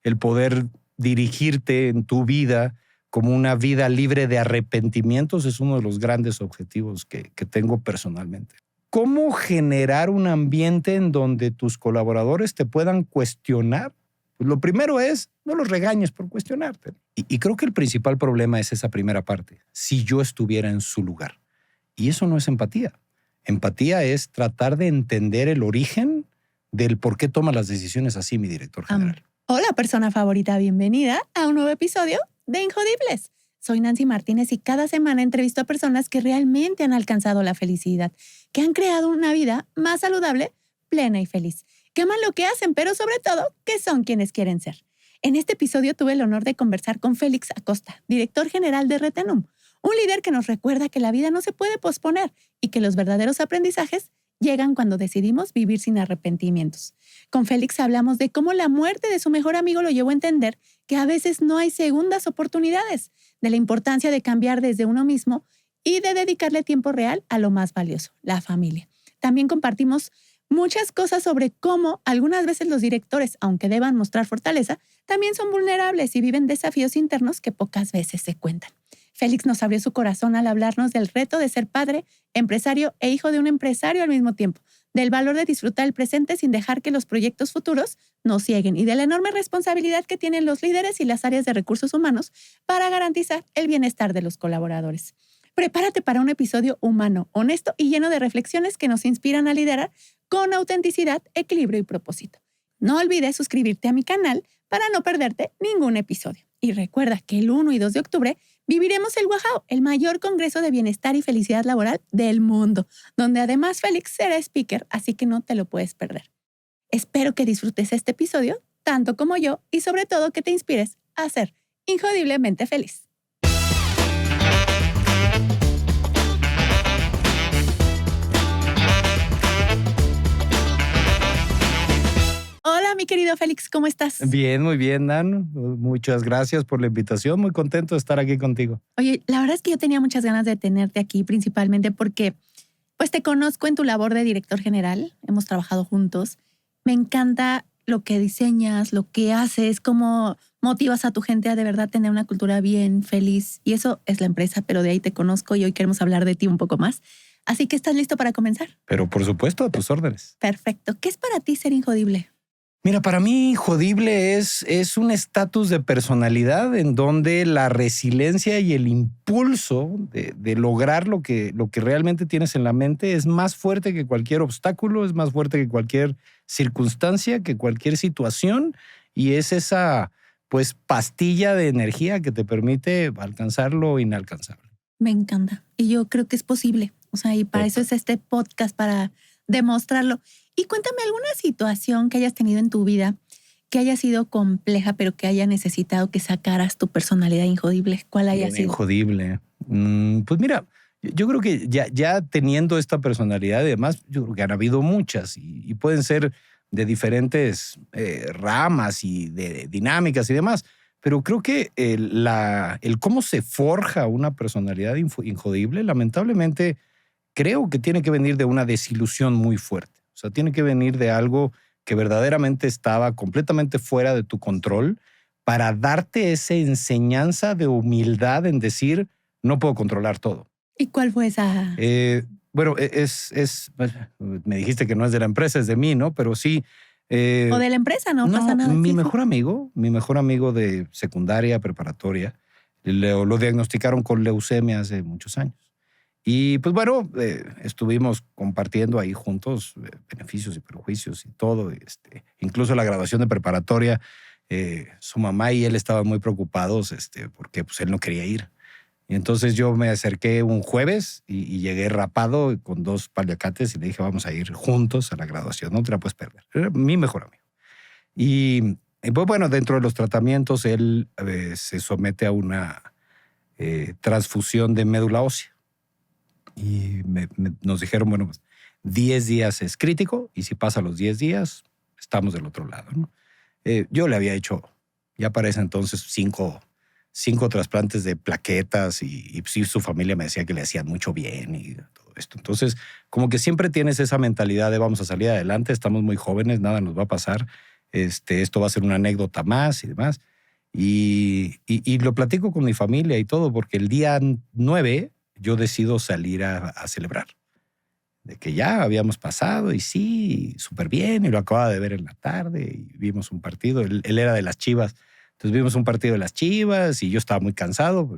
el poder dirigirte en tu vida como una vida libre de arrepentimientos es uno de los grandes objetivos que tengo personalmente. ¿Cómo generar un ambiente en donde tus colaboradores te puedan cuestionar? Pues lo primero es, no los regañes por cuestionarte. Y creo que el principal problema es esa primera parte. Si yo estuviera en su lugar. Y eso no es empatía. Empatía es tratar de entender el origen del por qué toma las decisiones así mi director general. Hola, persona favorita. Bienvenida a un nuevo episodio de Injodibles. Soy Nancy Martínez y cada semana entrevisto a personas que realmente han alcanzado la felicidad, que han creado una vida más saludable, plena y feliz, que aman lo que hacen, pero sobre todo, que son quienes quieren ser. En este episodio tuve el honor de conversar con Félix Acosta, director general de Retenum, un líder que nos recuerda que la vida no se puede posponer y que los verdaderos aprendizajes llegan cuando decidimos vivir sin arrepentimientos. Con Félix hablamos de cómo la muerte de su mejor amigo lo llevó a entender que a veces no hay segundas oportunidades, de la importancia de cambiar desde uno mismo y de dedicarle tiempo real a lo más valioso, la familia. También compartimos muchas cosas sobre cómo algunas veces los directores, aunque deban mostrar fortaleza, también son vulnerables y viven desafíos internos que pocas veces se cuentan. Félix nos abrió su corazón al hablarnos del reto de ser padre, empresario e hijo de un empresario al mismo tiempo, del valor de disfrutar el presente sin dejar que los proyectos futuros nos cieguen y de la enorme responsabilidad que tienen los líderes y las áreas de recursos humanos para garantizar el bienestar de los colaboradores. Prepárate para un episodio humano, honesto y lleno de reflexiones que nos inspiran a liderar con autenticidad, equilibrio y propósito. No olvides suscribirte a mi canal para no perderte ningún episodio. Y recuerda que el 1 y 2 de octubre viviremos el Guajao, el mayor congreso de bienestar y felicidad laboral del mundo, donde además Félix será speaker, así que no te lo puedes perder. Espero que disfrutes este episodio, tanto como yo, y sobre todo que te inspires a ser injodiblemente feliz. Hola, mi querido Félix, ¿cómo estás? Bien, muy bien, Dan. Muchas gracias por la invitación. Muy contento de estar aquí contigo. Oye, la verdad es que yo tenía muchas ganas de tenerte aquí, principalmente porque pues te conozco en tu labor de director general. Hemos trabajado juntos. Me encanta lo que diseñas, lo que haces, cómo motivas a tu gente a de verdad tener una cultura bien, feliz. Y eso es la empresa, pero de ahí te conozco y hoy queremos hablar de ti un poco más. Así que, ¿estás listo para comenzar? Pero por supuesto, a tus órdenes. Perfecto. ¿Qué es para ti ser injodible? Mira, para mí Injodible es un estatus de personalidad en donde la resiliencia y el impulso de lograr lo que realmente tienes en la mente es más fuerte que cualquier obstáculo, es más fuerte que cualquier circunstancia, que cualquier situación, y es esa pues pastilla de energía que te permite alcanzar lo inalcanzable. Me encanta. Y yo creo que es posible. O sea, y para eso es este podcast, para demostrarlo. Y cuéntame alguna situación que hayas tenido en tu vida que haya sido compleja, pero que haya necesitado que sacaras tu personalidad injodible. ¿Cuál haya sido? Injodible. Pues mira, yo creo que ya teniendo esta personalidad, además, yo creo que han habido muchas y pueden ser de diferentes ramas y de dinámicas y demás. Pero creo que el cómo se forja una personalidad injodible, lamentablemente, creo que tiene que venir de una desilusión muy fuerte. O sea, tiene que venir de algo que verdaderamente estaba completamente fuera de tu control para darte esa enseñanza de humildad en decir, no puedo controlar todo. ¿Y cuál fue esa? Bueno, me dijiste que no es de la empresa, es de mí, ¿no? Pero sí. O de la empresa, no pasa nada. Mi mejor amigo de secundaria, preparatoria, lo diagnosticaron con leucemia hace muchos años. Y pues bueno, estuvimos compartiendo ahí juntos beneficios y perjuicios y todo. Incluso la graduación de preparatoria, su mamá y él estaban muy preocupados porque pues, él no quería ir. Y entonces yo me acerqué un jueves y llegué rapado con 2 paliacates y le dije, vamos a ir juntos a la graduación, no te la puedes perder. Era mi mejor amigo. Y pues bueno, dentro de los tratamientos, él se somete a una transfusión de médula ósea. Y nos dijeron, bueno, 10 días es crítico y si pasa los 10 días, estamos del otro lado, ¿no? Yo le había hecho, ya para ese entonces, 5 trasplantes de plaquetas y sí, su familia me decía que le hacían mucho bien y todo esto. Entonces, como que siempre tienes esa mentalidad de vamos a salir adelante, estamos muy jóvenes, nada nos va a pasar. esto va a ser una anécdota más y demás. Y lo platico con mi familia y todo, porque el día 9 yo decido salir a celebrar. De que ya habíamos pasado y sí, súper bien, y lo acababa de ver en la tarde y vimos un partido. Él era de las Chivas, entonces vimos un partido de las Chivas y yo estaba muy cansado.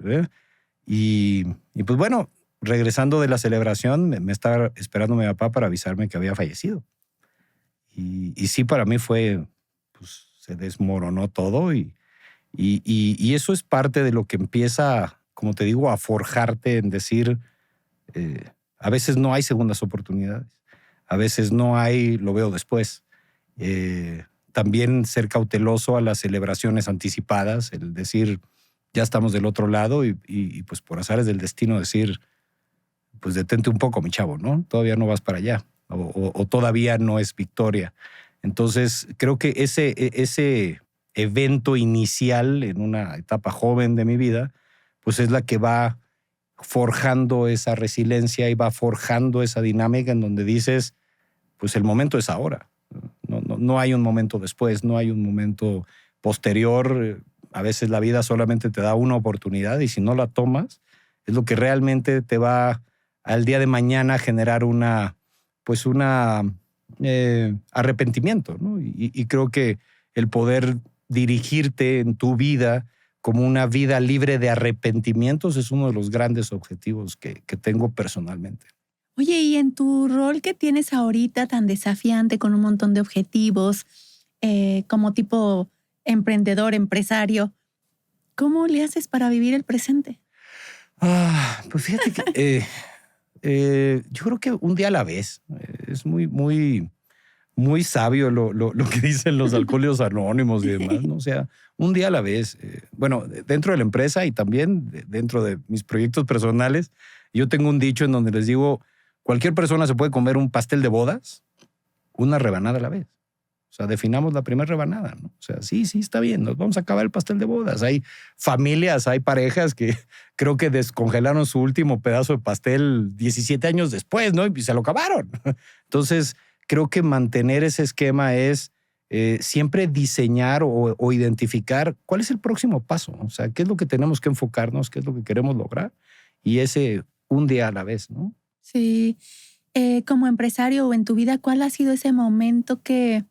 Y pues bueno, regresando de la celebración, me estaba esperando mi papá para avisarme que había fallecido. Y sí, para mí fue, pues se desmoronó todo y eso es parte de lo que empieza, como te digo, a forjarte en decir, a veces no hay segundas oportunidades, a veces no hay, lo veo después. También ser cauteloso a las celebraciones anticipadas, el decir, ya estamos del otro lado y pues por azares del destino decir, pues detente un poco, mi chavo, ¿no? Todavía no vas para allá o todavía no es victoria. Entonces, creo que ese evento inicial en una etapa joven de mi vida, pues es la que va forjando esa resiliencia y va forjando esa dinámica en donde dices, pues el momento es ahora. No hay un momento después, no hay un momento posterior. A veces la vida solamente te da una oportunidad y si no la tomas, es lo que realmente te va al día de mañana a generar arrepentimiento, ¿no? Y creo que el poder dirigirte en tu vida como una vida libre de arrepentimientos es uno de los grandes objetivos que tengo personalmente. Oye, y en tu rol que tienes ahorita tan desafiante, con un montón de objetivos, como tipo emprendedor, empresario, ¿cómo le haces para vivir el presente? Pues fíjate que yo creo que un día a la vez. Es muy sabio lo que dicen los alcohólicos anónimos y demás, ¿no? O sea, un día a la vez. Bueno, dentro de la empresa y también dentro de mis proyectos personales, yo tengo un dicho en donde les digo, cualquier persona se puede comer un pastel de bodas, una rebanada a la vez. O sea, definamos la primera rebanada, ¿no? O sea, sí, está bien, nos vamos a acabar el pastel de bodas. Hay familias, hay parejas que creo que descongelaron su último pedazo de pastel 17 años después, ¿no? Y se lo acabaron. Entonces, creo que mantener ese esquema es siempre diseñar o identificar cuál es el próximo paso. O sea, qué es lo que tenemos que enfocarnos, qué es lo que queremos lograr. Y ese un día a la vez, ¿no? Sí. Como empresario o en tu vida, ¿cuál ha sido ese momento que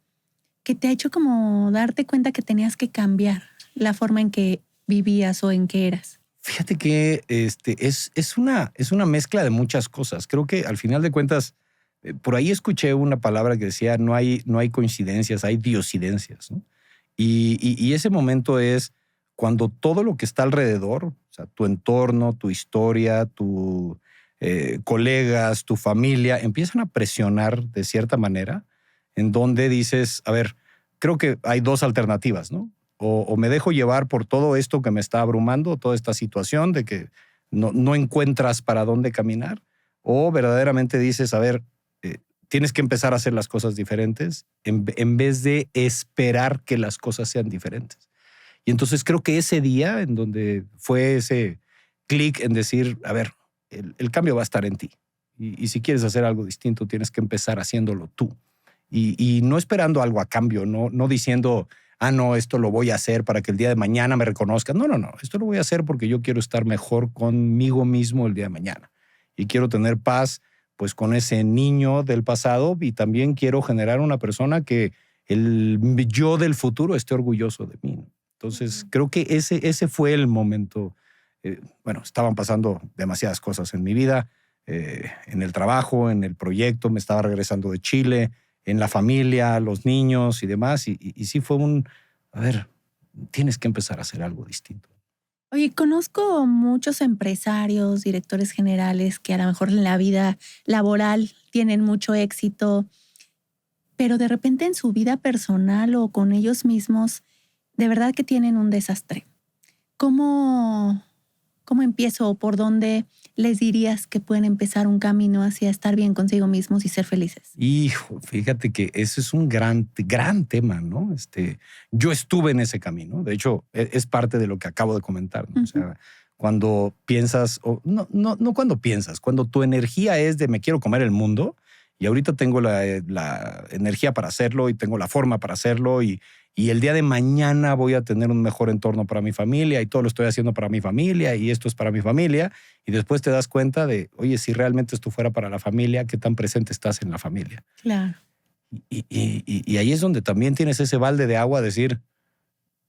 te ha hecho como darte cuenta que tenías que cambiar la forma en que vivías o en que eras? Fíjate que es una mezcla de muchas cosas. Creo que al final de cuentas, por ahí escuché una palabra que decía, no hay coincidencias, hay diosidencias, ¿no? Y ese momento es cuando todo lo que está alrededor, o sea, tu entorno, tu historia, tus colegas, tu familia, empiezan a presionar de cierta manera, en donde dices, a ver, creo que hay dos alternativas, ¿no? O me dejo llevar por todo esto que me está abrumando, toda esta situación de que no encuentras para dónde caminar, o verdaderamente dices, a ver, tienes que empezar a hacer las cosas diferentes en vez de esperar que las cosas sean diferentes. Y entonces creo que ese día en donde fue ese clic en decir, a ver, el cambio va a estar en ti. Y si quieres hacer algo distinto, tienes que empezar haciéndolo tú. Y no esperando algo a cambio, no diciendo, no, esto lo voy a hacer para que el día de mañana me reconozcan. No, esto lo voy a hacer porque yo quiero estar mejor conmigo mismo el día de mañana. Y quiero tener paz pues con ese niño del pasado y también quiero generar una persona que el yo del futuro esté orgulloso de mí. Entonces, creo que ese fue el momento. Bueno, estaban pasando demasiadas cosas en mi vida, en el trabajo, en el proyecto, me estaba regresando de Chile, en la familia, los niños y demás. Y sí fue a ver, tienes que empezar a hacer algo distinto. Oye, conozco muchos empresarios, directores generales que a lo mejor en la vida laboral tienen mucho éxito, pero de repente en su vida personal o con ellos mismos, de verdad que tienen un desastre. ¿Cómo empiezo o por dónde les dirías que pueden empezar un camino hacia estar bien consigo mismos y ser felices? Hijo, fíjate que ese es un gran tema, ¿no? Yo estuve en ese camino. De hecho, es parte de lo que acabo de comentar, ¿no? O sea, cuando piensas, o no cuando piensas, cuando tu energía es de me quiero comer el mundo Y ahorita tengo la energía para hacerlo y tengo la forma para hacerlo y el día de mañana voy a tener un mejor entorno para mi familia y todo lo estoy haciendo para mi familia y esto es para mi familia. Y después te das cuenta de, oye, si realmente esto fuera para la familia, ¿qué tan presente estás en la familia? Claro. Y ahí es donde también tienes ese balde de agua a decir,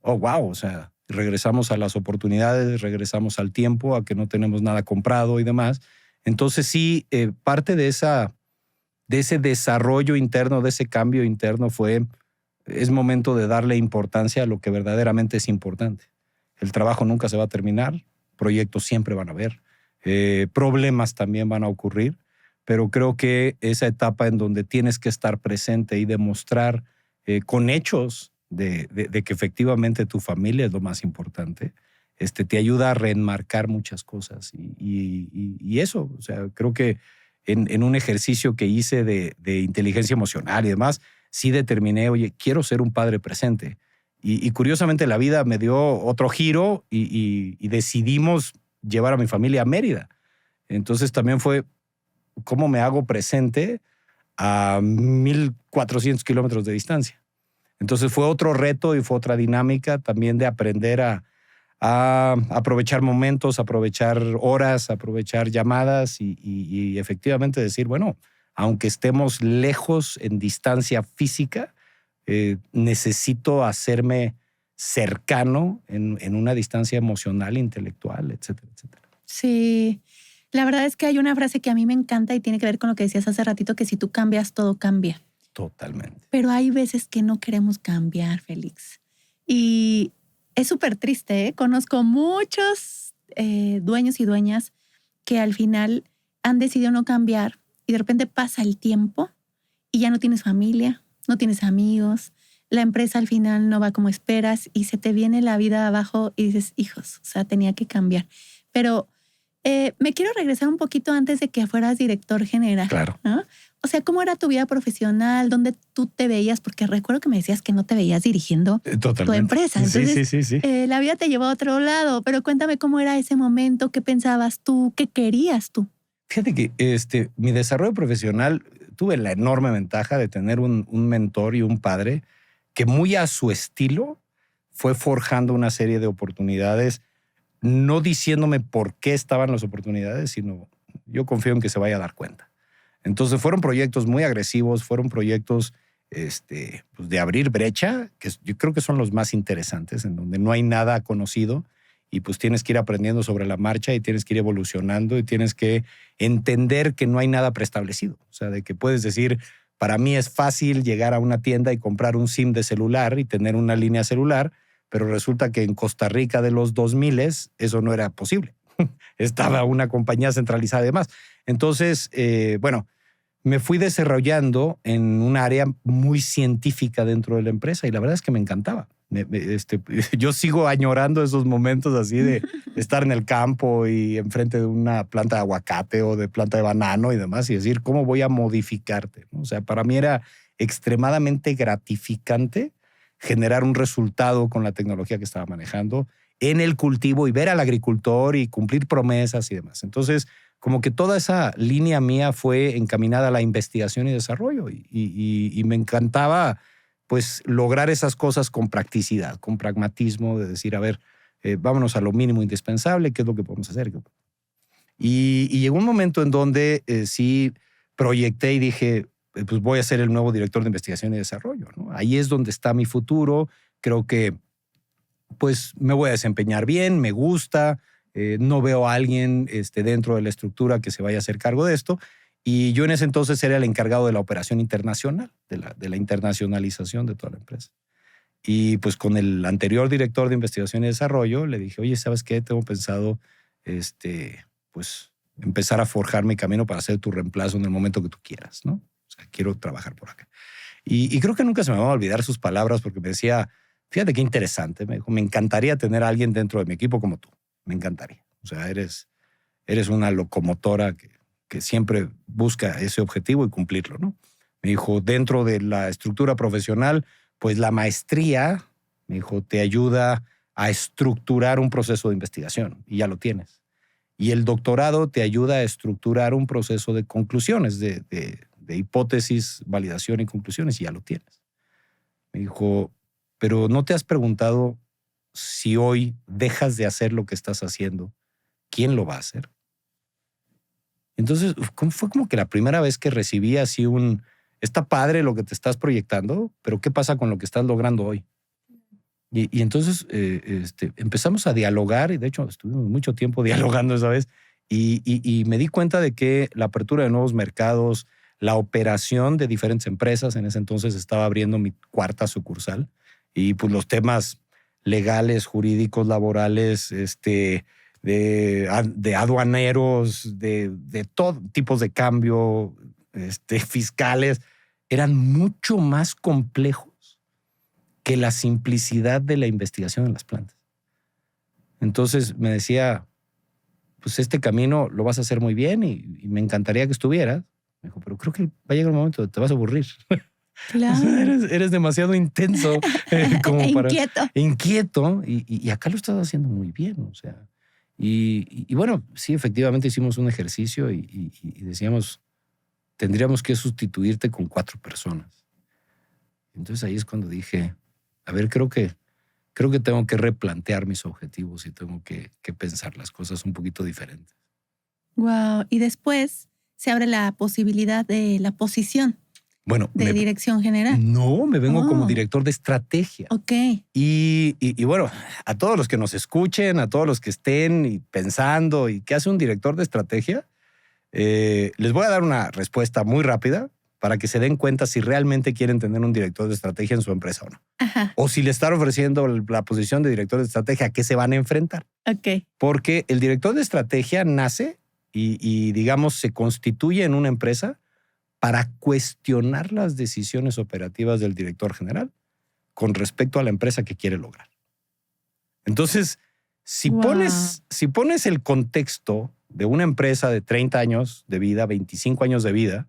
oh, wow, o sea, regresamos a las oportunidades, regresamos al tiempo, a que no tenemos nada comprado y demás. Entonces sí, parte de ese desarrollo interno, de ese cambio interno es momento de darle importancia a lo que verdaderamente es importante. El trabajo nunca se va a terminar, proyectos siempre van a haber, problemas también van a ocurrir, pero creo que esa etapa en donde tienes que estar presente y demostrar con hechos de que efectivamente tu familia es lo más importante, te ayuda a reenmarcar muchas cosas. Y eso, o sea, creo que en un ejercicio que hice de inteligencia emocional y demás, sí determiné, oye, quiero ser un padre presente. Y curiosamente la vida me dio otro giro y decidimos llevar a mi familia a Mérida. Entonces también fue, ¿cómo me hago presente a 1,400 kilómetros de distancia? Entonces fue otro reto y fue otra dinámica también de aprender a aprovechar momentos, aprovechar horas, aprovechar llamadas y efectivamente decir, bueno, aunque estemos lejos en distancia física, necesito hacerme cercano en una distancia emocional, intelectual, etcétera, etcétera. Sí, la verdad es que hay una frase que a mí me encanta y tiene que ver con lo que decías hace ratito, que si tú cambias, todo cambia. Totalmente. Pero hay veces que no queremos cambiar, Félix. Y es súper triste, ¿eh? Conozco muchos dueños y dueñas que al final han decidido no cambiar y de repente pasa el tiempo y ya no tienes familia, no tienes amigos, la empresa al final no va como esperas y se te viene la vida abajo y dices, hijos, o sea, tenía que cambiar. Pero me quiero regresar un poquito antes de que fueras director general. Claro. ¿No? O sea, ¿cómo era tu vida profesional? ¿Dónde tú te veías? Porque recuerdo que me decías que no te veías dirigiendo tu empresa. Entonces, sí. La vida te llevó a otro lado, pero cuéntame cómo era ese momento, qué pensabas tú, qué querías tú. Fíjate que mi desarrollo profesional tuve la enorme ventaja de tener un mentor y un padre que muy a su estilo fue forjando una serie de oportunidades, no diciéndome por qué estaban las oportunidades, sino yo confío en que se vaya a dar cuenta. Entonces fueron proyectos muy agresivos, fueron proyectos pues de abrir brecha, que yo creo que son los más interesantes, en donde no hay nada conocido y pues tienes que ir aprendiendo sobre la marcha y tienes que ir evolucionando y tienes que entender que no hay nada preestablecido. O sea, de que puedes decir, para mí es fácil llegar a una tienda y comprar un SIM de celular y tener una línea celular, pero resulta que en Costa Rica de los 2000 eso no era posible. Estaba una compañía centralizada y demás. Entonces, bueno, me fui desarrollando en un área muy científica dentro de la empresa y la verdad es que me encantaba. Yo sigo añorando esos momentos así de estar en el campo y enfrente de una planta de aguacate o de planta de banano y demás y decir, ¿cómo voy a modificarte? O sea, para mí era extremadamente gratificante generar un resultado con la tecnología que estaba manejando en el cultivo y ver al agricultor y cumplir promesas y demás. Entonces, como que toda esa línea mía fue encaminada a la investigación y desarrollo y me encantaba pues lograr esas cosas con practicidad, con pragmatismo, de decir, a ver, vámonos a lo mínimo indispensable, ¿qué es lo que podemos hacer? Y llegó un momento en donde sí proyecté y dije, pues voy a ser el nuevo director de investigación y desarrollo, ¿no? Ahí es donde está mi futuro, creo que pues me voy a desempeñar bien, me gusta, no veo a alguien dentro de la estructura que se vaya a hacer cargo de esto. Y yo en ese entonces era el encargado de la operación internacional, de la internacionalización de toda la empresa. Y pues con el anterior director de investigación y desarrollo le dije, oye, ¿sabes qué? Tengo pensado pues empezar a forjar mi camino para hacer tu reemplazo en el momento que tú quieras, ¿no? O sea, quiero trabajar por acá. Y creo que nunca se me van a olvidar sus palabras porque me decía, fíjate qué interesante, me dijo, me encantaría tener a alguien dentro de mi equipo como tú, me encantaría. O sea, eres una locomotora que siempre busca ese objetivo y cumplirlo, ¿no? Me dijo, dentro de la estructura profesional, pues la maestría, me dijo, te ayuda a estructurar un proceso de investigación y ya lo tienes. Y el doctorado te ayuda a estructurar un proceso de conclusiones, de de hipótesis, validación y conclusiones, y ya lo tienes. Me dijo, pero ¿no te has preguntado si hoy dejas de hacer lo que estás haciendo? ¿Quién lo va a hacer? Entonces fue como que la primera vez que recibí así está padre lo que te estás proyectando, pero ¿qué pasa con lo que estás logrando hoy? Y entonces empezamos a dialogar, y de hecho estuvimos mucho tiempo dialogando esa vez, y me di cuenta de que la apertura de nuevos mercados, la operación de diferentes empresas, en ese entonces estaba abriendo mi 4ª sucursal, y pues los temas legales, jurídicos, laborales, de aduaneros, de todo tipos de cambio, fiscales, eran mucho más complejos que la simplicidad de la investigación en las plantas. Entonces me decía, pues este camino lo vas a hacer muy bien y me encantaría que estuvieras. Me dijo, pero creo que va a llegar un momento donde te vas a aburrir. Claro. eres demasiado intenso. Como para, Inquieto. Inquieto. Y acá lo estás haciendo muy bien. O sea, y bueno, sí, efectivamente hicimos un ejercicio y decíamos, tendríamos que sustituirte con 4 personas. Entonces ahí es cuando dije, a ver, creo que tengo que replantear mis objetivos y tengo que pensar las cosas un poquito diferentes. Wow. Y después se abre la posibilidad de la posición de dirección general. No, me vengo como director de estrategia. Ok. Y bueno, a todos los que nos escuchen, a todos los que estén pensando y qué hace un director de estrategia, les voy a dar una respuesta muy rápida para que se den cuenta si realmente quieren tener un director de estrategia en su empresa o no. Ajá. O si le están ofreciendo la posición de director de estrategia, ¿a qué se van a enfrentar? Ok. Porque el director de estrategia nace y digamos, se constituye en una empresa para cuestionar las decisiones operativas del director general con respecto a la empresa que quiere lograr. Entonces, si pones el contexto de una empresa de 30 años de vida, 25 años de vida,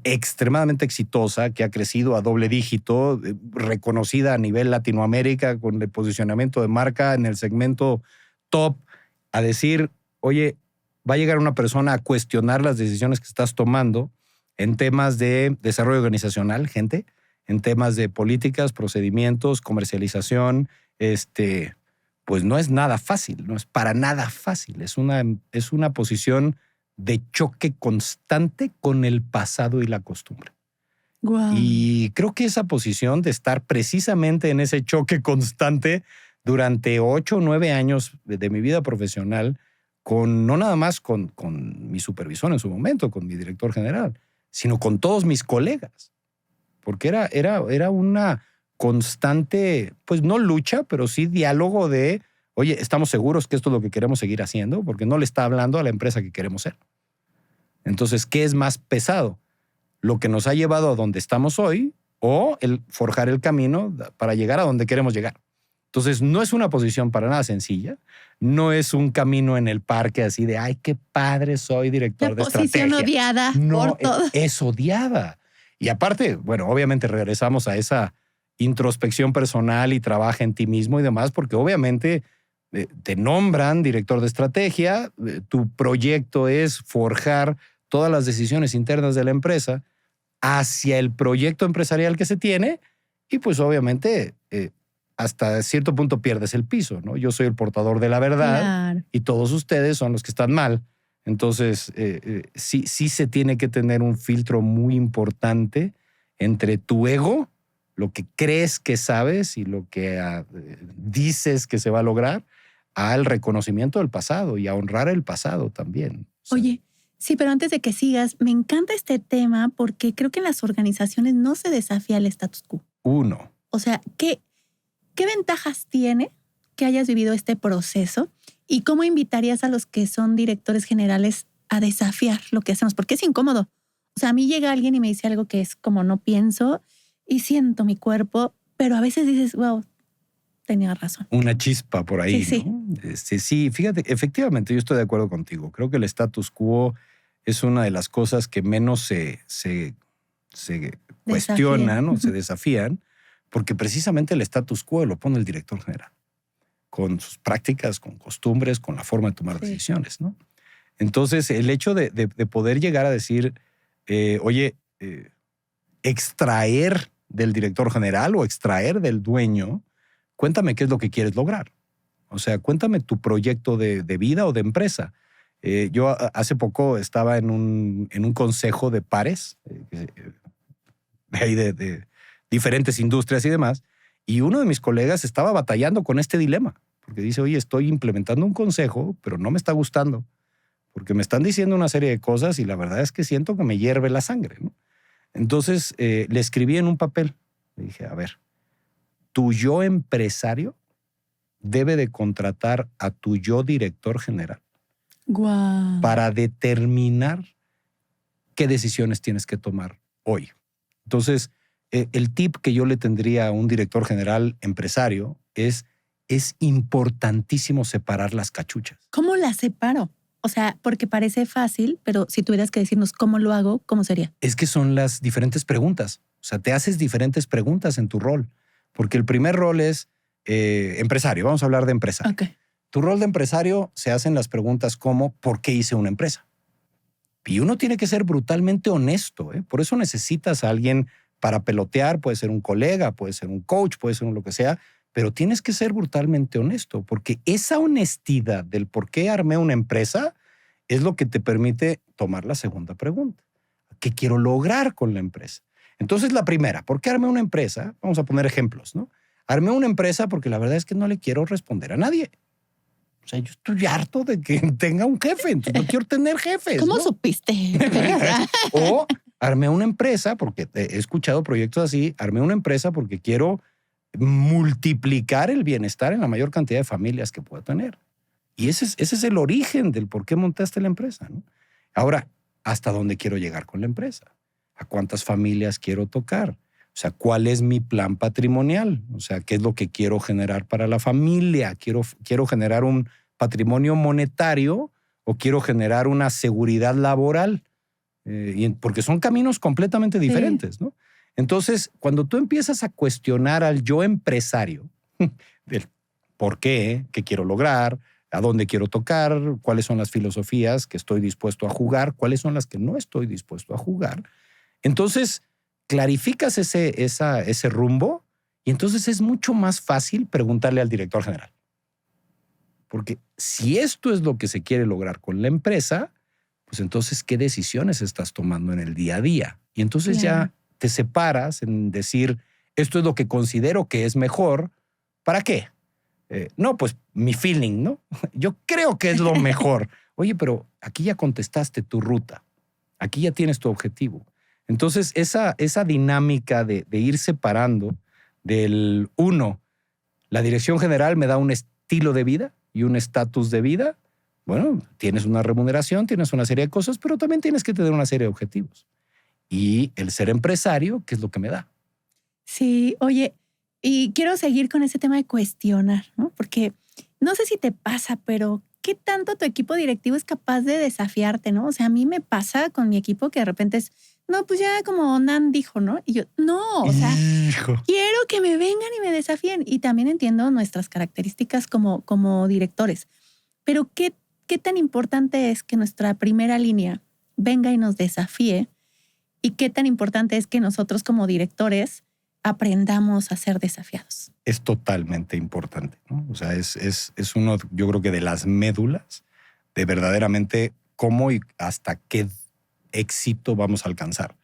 extremadamente exitosa, que ha crecido a doble dígito, reconocida a nivel Latinoamérica con el posicionamiento de marca en el segmento top, a decir, oye, va a llegar una persona a cuestionar las decisiones que estás tomando en temas de desarrollo organizacional, gente, en temas de políticas, procedimientos, comercialización, pues no es nada fácil, no es para nada fácil. Es una posición de choque constante con el pasado y la costumbre. Wow. Y creo que esa posición de estar precisamente en ese choque constante durante 8 o 9 años de mi vida profesional, no nada más con mi supervisor en su momento, con mi director general, sino con todos mis colegas. Porque era una constante, pues no lucha, pero sí diálogo de, oye, ¿estamos seguros que esto es lo que queremos seguir haciendo? Porque no le está hablando a la empresa que queremos ser. Entonces, ¿qué es más pesado? ¿Lo que nos ha llevado a donde estamos hoy o el forjar el camino para llegar a donde queremos llegar? Entonces, no es una posición para nada sencilla. No es un camino en el parque así de, ay, qué padre, soy director de estrategia. La posición odiada no, por todo. Es odiada. Y aparte, bueno, obviamente regresamos a esa introspección personal y trabaja en ti mismo y demás, porque obviamente te nombran director de estrategia, tu proyecto es forjar todas las decisiones internas de la empresa hacia el proyecto empresarial que se tiene y pues obviamente hasta cierto punto pierdes el piso, ¿no? Yo soy el portador de la verdad, claro, y todos ustedes son los que están mal. Entonces, sí se tiene que tener un filtro muy importante entre tu ego, lo que crees que sabes y lo que dices que se va a lograr, al reconocimiento del pasado y a honrar el pasado también. Oye, sí, pero antes de que sigas, me encanta este tema porque creo que en las organizaciones no se desafía el status quo. Uno. O sea, ¿qué ventajas tiene que hayas vivido este proceso y cómo invitarías a los que son directores generales a desafiar lo que hacemos? Porque es incómodo. O sea, a mí llega alguien y me dice algo que es como no pienso y siento mi cuerpo, pero a veces dices, wow, tenía razón. Una chispa por ahí, sí, ¿no? Sí, fíjate, efectivamente, yo estoy de acuerdo contigo. Creo que el status quo es una de las cosas que menos se cuestionan o se desafían, porque precisamente el status quo lo pone el director general, con sus prácticas, con costumbres, con la forma de tomar decisiones, ¿no? Entonces, el hecho de poder llegar a decir, oye, extraer del director general o extraer del dueño, cuéntame qué es lo que quieres lograr. O sea, cuéntame tu proyecto de vida o de empresa. Yo hace poco estaba en un consejo de pares, de diferentes industrias y demás, y uno de mis colegas estaba batallando con este dilema, porque dice, oye, estoy implementando un consejo, pero no me está gustando, porque me están diciendo una serie de cosas y la verdad es que siento que me hierve la sangre, ¿no? Entonces le escribí en un papel, le dije, a ver, tu yo empresario debe de contratar a tu yo director general para determinar qué decisiones tienes que tomar hoy. Entonces, el tip que yo le tendría a un director general empresario es importantísimo separar las cachuchas. ¿Cómo las separo? O sea, porque parece fácil, pero si tuvieras que decirnos cómo lo hago, ¿cómo sería? Es que son las diferentes preguntas. O sea, te haces diferentes preguntas en tu rol. Porque el primer rol es empresario. Vamos a hablar de empresario. Okay. Tu rol de empresario se hacen las preguntas como ¿por qué hice una empresa? Y uno tiene que ser brutalmente honesto, ¿eh? Por eso necesitas a alguien para pelotear. Puede ser un colega, puede ser un coach, puede ser lo que sea, pero tienes que ser brutalmente honesto, porque esa honestidad del por qué armé una empresa es lo que te permite tomar la segunda pregunta. ¿Qué quiero lograr con la empresa? Entonces, la primera, ¿por qué armé una empresa? Vamos a poner ejemplos, ¿no? Armé una empresa porque la verdad es que no le quiero responder a nadie. O sea, yo estoy harto de que tenga un jefe, entonces no quiero tener jefes. ¿Cómo ¿no? supiste? O armé una empresa, porque he escuchado proyectos así, armé una empresa porque quiero multiplicar el bienestar en la mayor cantidad de familias que pueda tener. Y ese es el origen del por qué montaste la empresa, ¿no? Ahora, ¿hasta dónde quiero llegar con la empresa? ¿A cuántas familias quiero tocar? O sea, ¿cuál es mi plan patrimonial? O sea, ¿qué es lo que quiero generar para la familia? ¿Quiero generar un patrimonio monetario o quiero generar una seguridad laboral? Porque son caminos completamente diferentes, sí, ¿no? Entonces, cuando tú empiezas a cuestionar al yo empresario, del por qué quiero lograr, a dónde quiero tocar, cuáles son las filosofías que estoy dispuesto a jugar, cuáles son las que no estoy dispuesto a jugar, entonces clarificas ese rumbo y entonces es mucho más fácil preguntarle al director general. Porque si esto es lo que se quiere lograr con la empresa, pues entonces, ¿qué decisiones estás tomando en el día a día? Y entonces ya te separas en decir, esto es lo que considero que es mejor. ¿Para qué? No, pues mi feeling, ¿no? Yo creo que es lo mejor. Oye, pero aquí ya contestaste tu ruta. Aquí ya tienes tu objetivo. Entonces, esa dinámica de ir separando del uno, la dirección general me da un estilo de vida y un estatus de vida. Bueno, tienes una remuneración, tienes una serie de cosas, pero también tienes que tener una serie de objetivos. Y el ser empresario, ¿qué es lo que me da? Sí, oye, y quiero seguir con ese tema de cuestionar, ¿no? Porque no sé si te pasa, pero ¿qué tanto tu equipo directivo es capaz de desafiarte, no? O sea, a mí me pasa con mi equipo que de repente es, no, pues ya como Nan dijo, ¿no? Y yo, no, o sea, quiero que me vengan y me desafíen. Y también entiendo nuestras características como directores. Pero ¿qué tan importante es que nuestra primera línea venga y nos desafíe? ¿Y qué tan importante es que nosotros como directores aprendamos a ser desafiados? Es totalmente importante, ¿no? O sea, es uno, yo creo que de las médulas de verdaderamente cómo y hasta qué éxito vamos a alcanzar.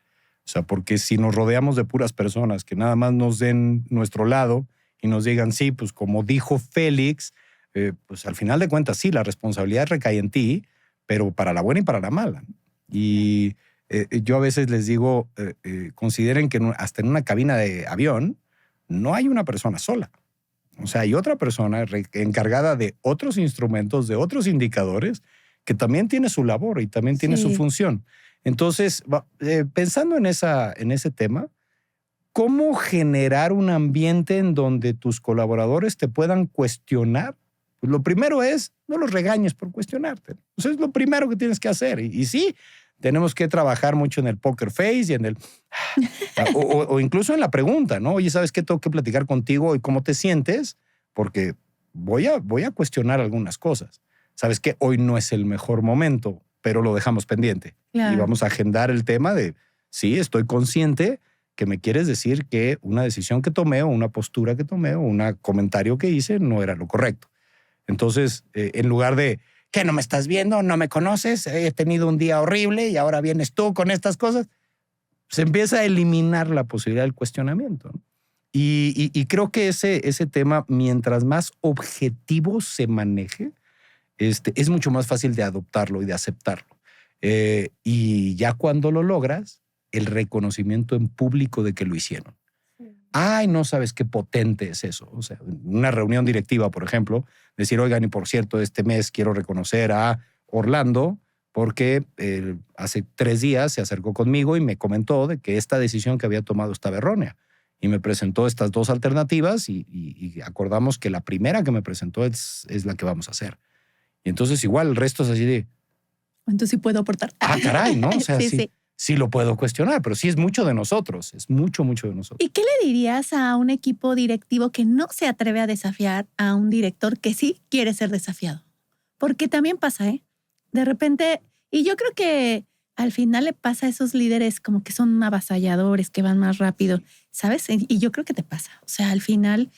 O sea, porque si nos rodeamos de puras personas que nada más nos den nuestro lado y nos digan, sí, pues como dijo Félix, pues al final de cuentas sí, la responsabilidad recae en ti, pero para la buena y para la mala. Y yo a veces les digo, consideren que hasta en una cabina de avión no hay una persona sola. O sea, hay otra persona encargada de otros instrumentos, de otros indicadores, que también tiene su labor y también tiene su función. Entonces, pensando en ese tema, ¿cómo generar un ambiente en donde tus colaboradores te puedan cuestionar? Pues lo primero es, no los regañes por cuestionarte. Eso es lo primero que tienes que hacer. Y sí, tenemos que trabajar mucho en el poker face y en el... o incluso en la pregunta, ¿no? Oye, ¿sabes qué? Tengo que platicar contigo y cómo te sientes, porque voy a cuestionar algunas cosas. ¿Sabes qué? Hoy no es el mejor momento, pero lo dejamos pendiente. Claro. Y vamos a agendar el tema de sí, estoy consciente que me quieres decir que una decisión que tomé o una postura que tomé o un comentario que hice no era lo correcto. Entonces, en lugar de, ¿qué, no me estás viendo? ¿No me conoces? He tenido un día horrible y ahora vienes tú con estas cosas. Se empieza a eliminar la posibilidad del cuestionamiento, ¿no? Y creo que ese tema, mientras más objetivo se maneje, es mucho más fácil de adoptarlo y de aceptarlo. Y ya cuando lo logras, el reconocimiento en público de que lo hicieron. Ay, no sabes qué potente es eso. O sea, en una reunión directiva, por ejemplo, decir, oigan, y por cierto, este mes quiero reconocer a Orlando porque hace 3 días se acercó conmigo y me comentó de que esta decisión que había tomado estaba errónea. Y me presentó estas 2 alternativas y acordamos que la primera que me presentó es la que vamos a hacer. Y entonces igual el resto es así de... Entonces sí puedo aportar. Caray, ¿no? O sea, sí. Sí lo puedo cuestionar, pero sí es mucho de nosotros, es mucho de nosotros. ¿Y qué le dirías a un equipo directivo que no se atreve a desafiar a un director que sí quiere ser desafiado? Porque también pasa, ¿eh? De repente, y yo creo que al final le pasa a esos líderes como que son avasalladores, que van más rápido, ¿sabes? Y yo creo que te pasa. O sea, al final,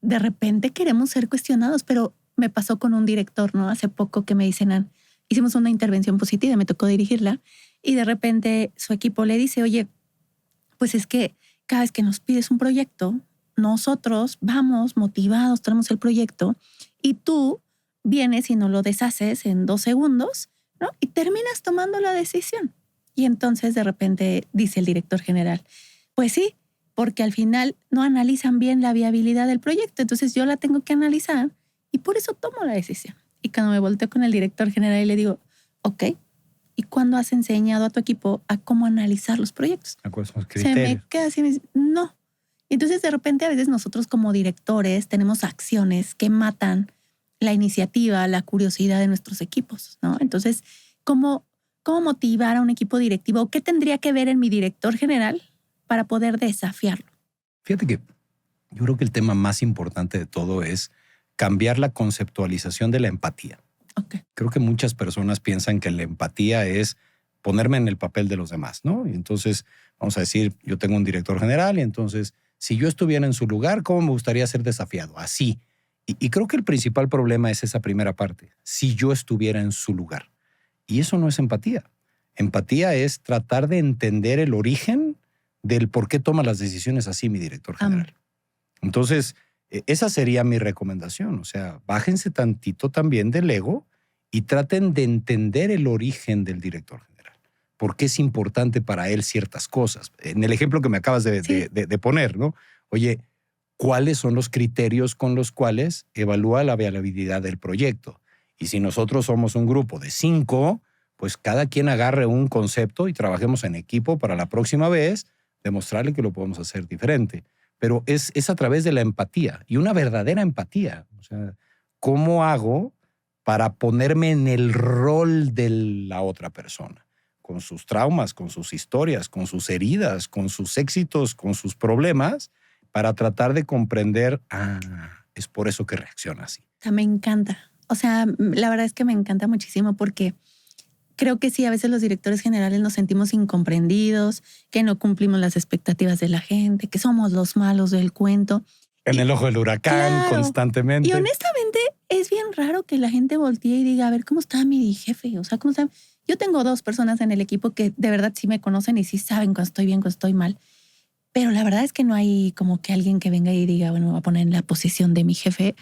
de repente queremos ser cuestionados, pero me pasó con un director, ¿no? Hace poco que me dicen, hicimos una intervención positiva, me tocó dirigirla, y de repente su equipo le dice, oye, pues es que cada vez que nos pides un proyecto, nosotros vamos motivados, tenemos el proyecto, y tú vienes y nos lo deshaces en 2 segundos, ¿no? Y terminas tomando la decisión. Y entonces de repente dice el director general, pues sí, porque al final no analizan bien la viabilidad del proyecto, entonces yo la tengo que analizar y por eso tomo la decisión. Y cuando me volteo con el director general y le digo, ok, ¿y cuándo has enseñado a tu equipo a cómo analizar los proyectos? ¿A cuáles son los criterios? Se me queda así, me dice, no. Entonces, de repente, a veces nosotros como directores tenemos acciones que matan la iniciativa, la curiosidad de nuestros equipos, ¿no? Entonces, ¿cómo motivar a un equipo directivo? ¿Qué tendría que ver en mi director general para poder desafiarlo? Fíjate que yo creo que el tema más importante de todo es cambiar la conceptualización de la empatía. Okay. Creo que muchas personas piensan que la empatía es ponerme en el papel de los demás, ¿no? Y entonces, vamos a decir, yo tengo un director general y entonces, si yo estuviera en su lugar, ¿cómo me gustaría ser desafiado? Así. Y creo que el principal problema es esa primera parte, si yo estuviera en su lugar. Y eso no es empatía. Empatía es tratar de entender el origen del por qué toma las decisiones así mi director general. Entonces, esa sería mi recomendación. O sea, bájense tantito también del ego y traten de entender el origen del director general. ¿Por qué es importante para él ciertas cosas? En el ejemplo que me acabas de poner, ¿no? Oye, ¿cuáles son los criterios con los cuales evalúa la viabilidad del proyecto? Y si nosotros somos un grupo de 5, pues cada quien agarre un concepto y trabajemos en equipo para la próxima vez demostrarle que lo podemos hacer diferente. Pero es a través de la empatía y una verdadera empatía. O sea, ¿cómo hago para ponerme en el rol de la otra persona? Con sus traumas, con sus historias, con sus heridas, con sus éxitos, con sus problemas, para tratar de comprender, es por eso que reacciona así. Me encanta. O sea, la verdad es que me encanta muchísimo porque creo que sí, a veces los directores generales nos sentimos incomprendidos, que no cumplimos las expectativas de la gente, que somos los malos del cuento. En el ojo del huracán, claro, constantemente. Y honestamente es bien raro que la gente voltee y diga, a ver, ¿cómo está mi jefe? O sea, ¿cómo está? Yo tengo 2 personas en el equipo que de verdad sí me conocen y sí saben cuando estoy bien, cuando estoy mal. Pero la verdad es que no hay como que alguien que venga y diga, bueno, me voy a poner en la posición de mi jefe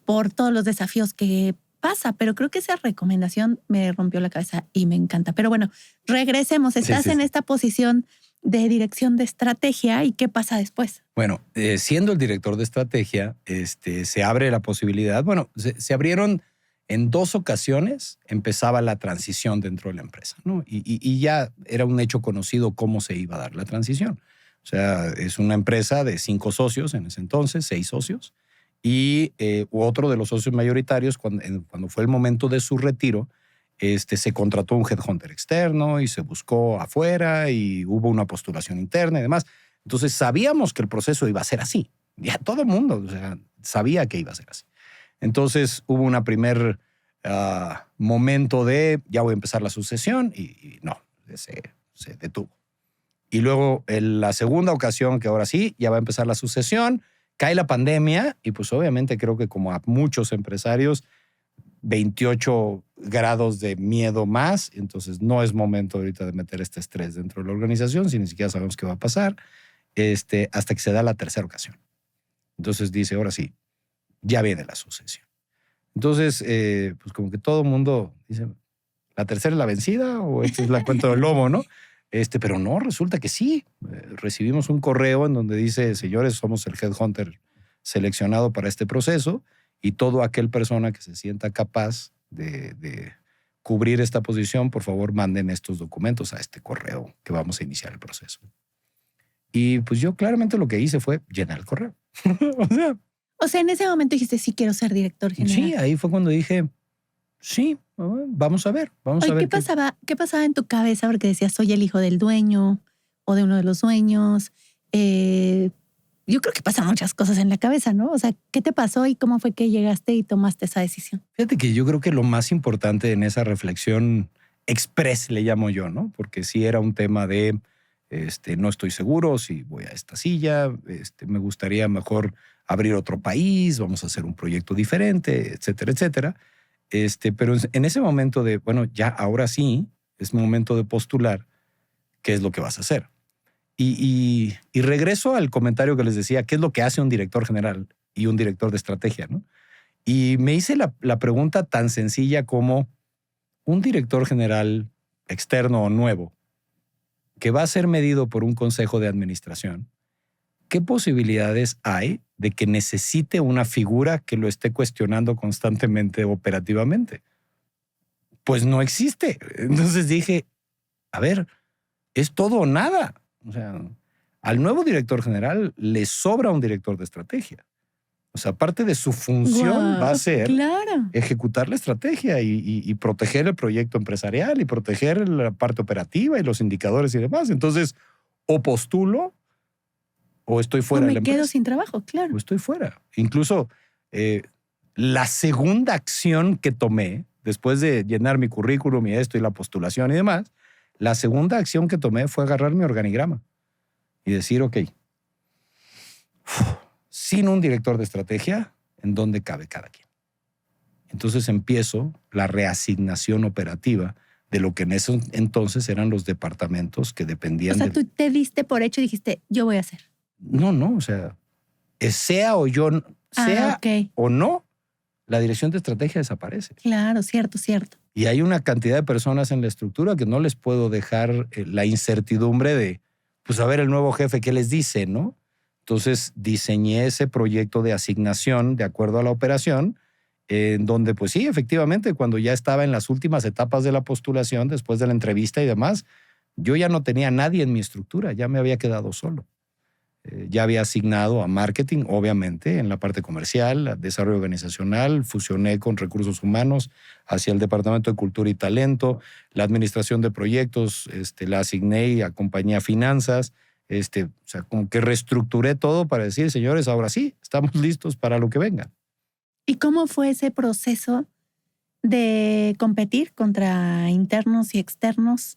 por todos los desafíos que pasa, pero creo que esa recomendación me rompió la cabeza y me encanta. Pero bueno, regresemos. Estás en esta posición de dirección de estrategia y ¿qué pasa después? Bueno, siendo el director de estrategia, se abre la posibilidad. Bueno, se abrieron en 2 ocasiones, empezaba la transición dentro de la empresa, ¿no? Y ya era un hecho conocido cómo se iba a dar la transición. O sea, es una empresa de 5 socios en ese entonces, 6 socios. Y otro de los socios mayoritarios, cuando fue el momento de su retiro, se contrató un headhunter externo y se buscó afuera y hubo una postulación interna y demás. Entonces sabíamos que el proceso iba a ser así. Ya todo el mundo, o sea, sabía que iba a ser así. Entonces hubo una primer momento de ya voy a empezar la sucesión y no, se detuvo. Y luego en la segunda ocasión, que ahora sí, ya va a empezar la sucesión, cae la pandemia y pues obviamente creo que como a muchos empresarios, 28 grados de miedo más, entonces no es momento ahorita de meter este estrés dentro de la organización, si ni siquiera sabemos qué va a pasar, hasta que se da la tercera ocasión. Entonces dice, ahora sí, ya viene la sucesión. Entonces, pues como que todo el mundo dice, ¿la tercera es la vencida o esta es la cuenta del lobo, no? Pero no, resulta que sí. Recibimos un correo en donde dice, señores, somos el headhunter seleccionado para este proceso y todo aquel persona que se sienta capaz de cubrir esta posición, por favor, manden estos documentos a este correo que vamos a iniciar el proceso. Y pues yo claramente lo que hice fue llenar el correo. O sea, en ese momento dijiste, sí quiero ser director general. Sí, ahí fue cuando dije, sí, vamos a ver. Oye, ¿qué pasaba en tu cabeza? Porque decías, soy el hijo del dueño o de uno de los dueños. Yo creo que pasan muchas cosas en la cabeza, ¿no? O sea, ¿qué te pasó y cómo fue que llegaste y tomaste esa decisión? Fíjate que yo creo que lo más importante en esa reflexión express, le llamo yo, ¿no? Porque sí era un tema de, no estoy seguro si voy a esta silla, me gustaría mejor abrir otro país, vamos a hacer un proyecto diferente, etcétera, etcétera. Pero en ese momento de, bueno, ya ahora sí, es momento de postular qué es lo que vas a hacer. Y regreso al comentario que les decía, ¿qué es lo que hace un director general y un director de estrategia, ¿no? Y me hice la pregunta tan sencilla como un director general externo o nuevo que va a ser medido por un consejo de administración, ¿qué posibilidades hay de que necesite una figura que lo esté cuestionando constantemente operativamente? Pues no existe. Entonces dije, a ver, es todo o nada. O sea, al nuevo director general le sobra un director de estrategia. O sea, parte de su función va a ser ejecutar la estrategia y proteger el proyecto empresarial y proteger la parte operativa y los indicadores y demás. Entonces, o postulo o estoy fuera de la empresa. Me quedo sin trabajo, claro. O estoy fuera. Incluso la segunda acción que tomé, después de llenar mi currículum y esto y la postulación y demás, la segunda acción que tomé fue agarrar mi organigrama y decir, ok, sin un director de estrategia, ¿en dónde cabe cada quien? Entonces empiezo la reasignación operativa de lo que en ese entonces eran los departamentos que dependían de... O sea, tú te diste por hecho y dijiste, yo voy a hacer. No, o sea, sea o no, la dirección de estrategia desaparece. Claro, cierto. Y hay una cantidad de personas en la estructura que no les puedo dejar la incertidumbre de, pues a ver el nuevo jefe qué les dice, ¿no? Entonces diseñé ese proyecto de asignación de acuerdo a la operación, en donde pues sí, efectivamente, cuando ya estaba en las últimas etapas de la postulación, después de la entrevista y demás, yo ya no tenía a nadie en mi estructura, ya me había quedado solo. Ya había asignado a marketing, obviamente, en la parte comercial, desarrollo organizacional, fusioné con recursos humanos hacia el Departamento de Cultura y Talento, la administración de proyectos, la asigné y acompañé a finanzas, o sea, como que reestructuré todo para decir, señores, ahora sí, estamos listos para lo que venga. ¿Y cómo fue ese proceso de competir contra internos y externos?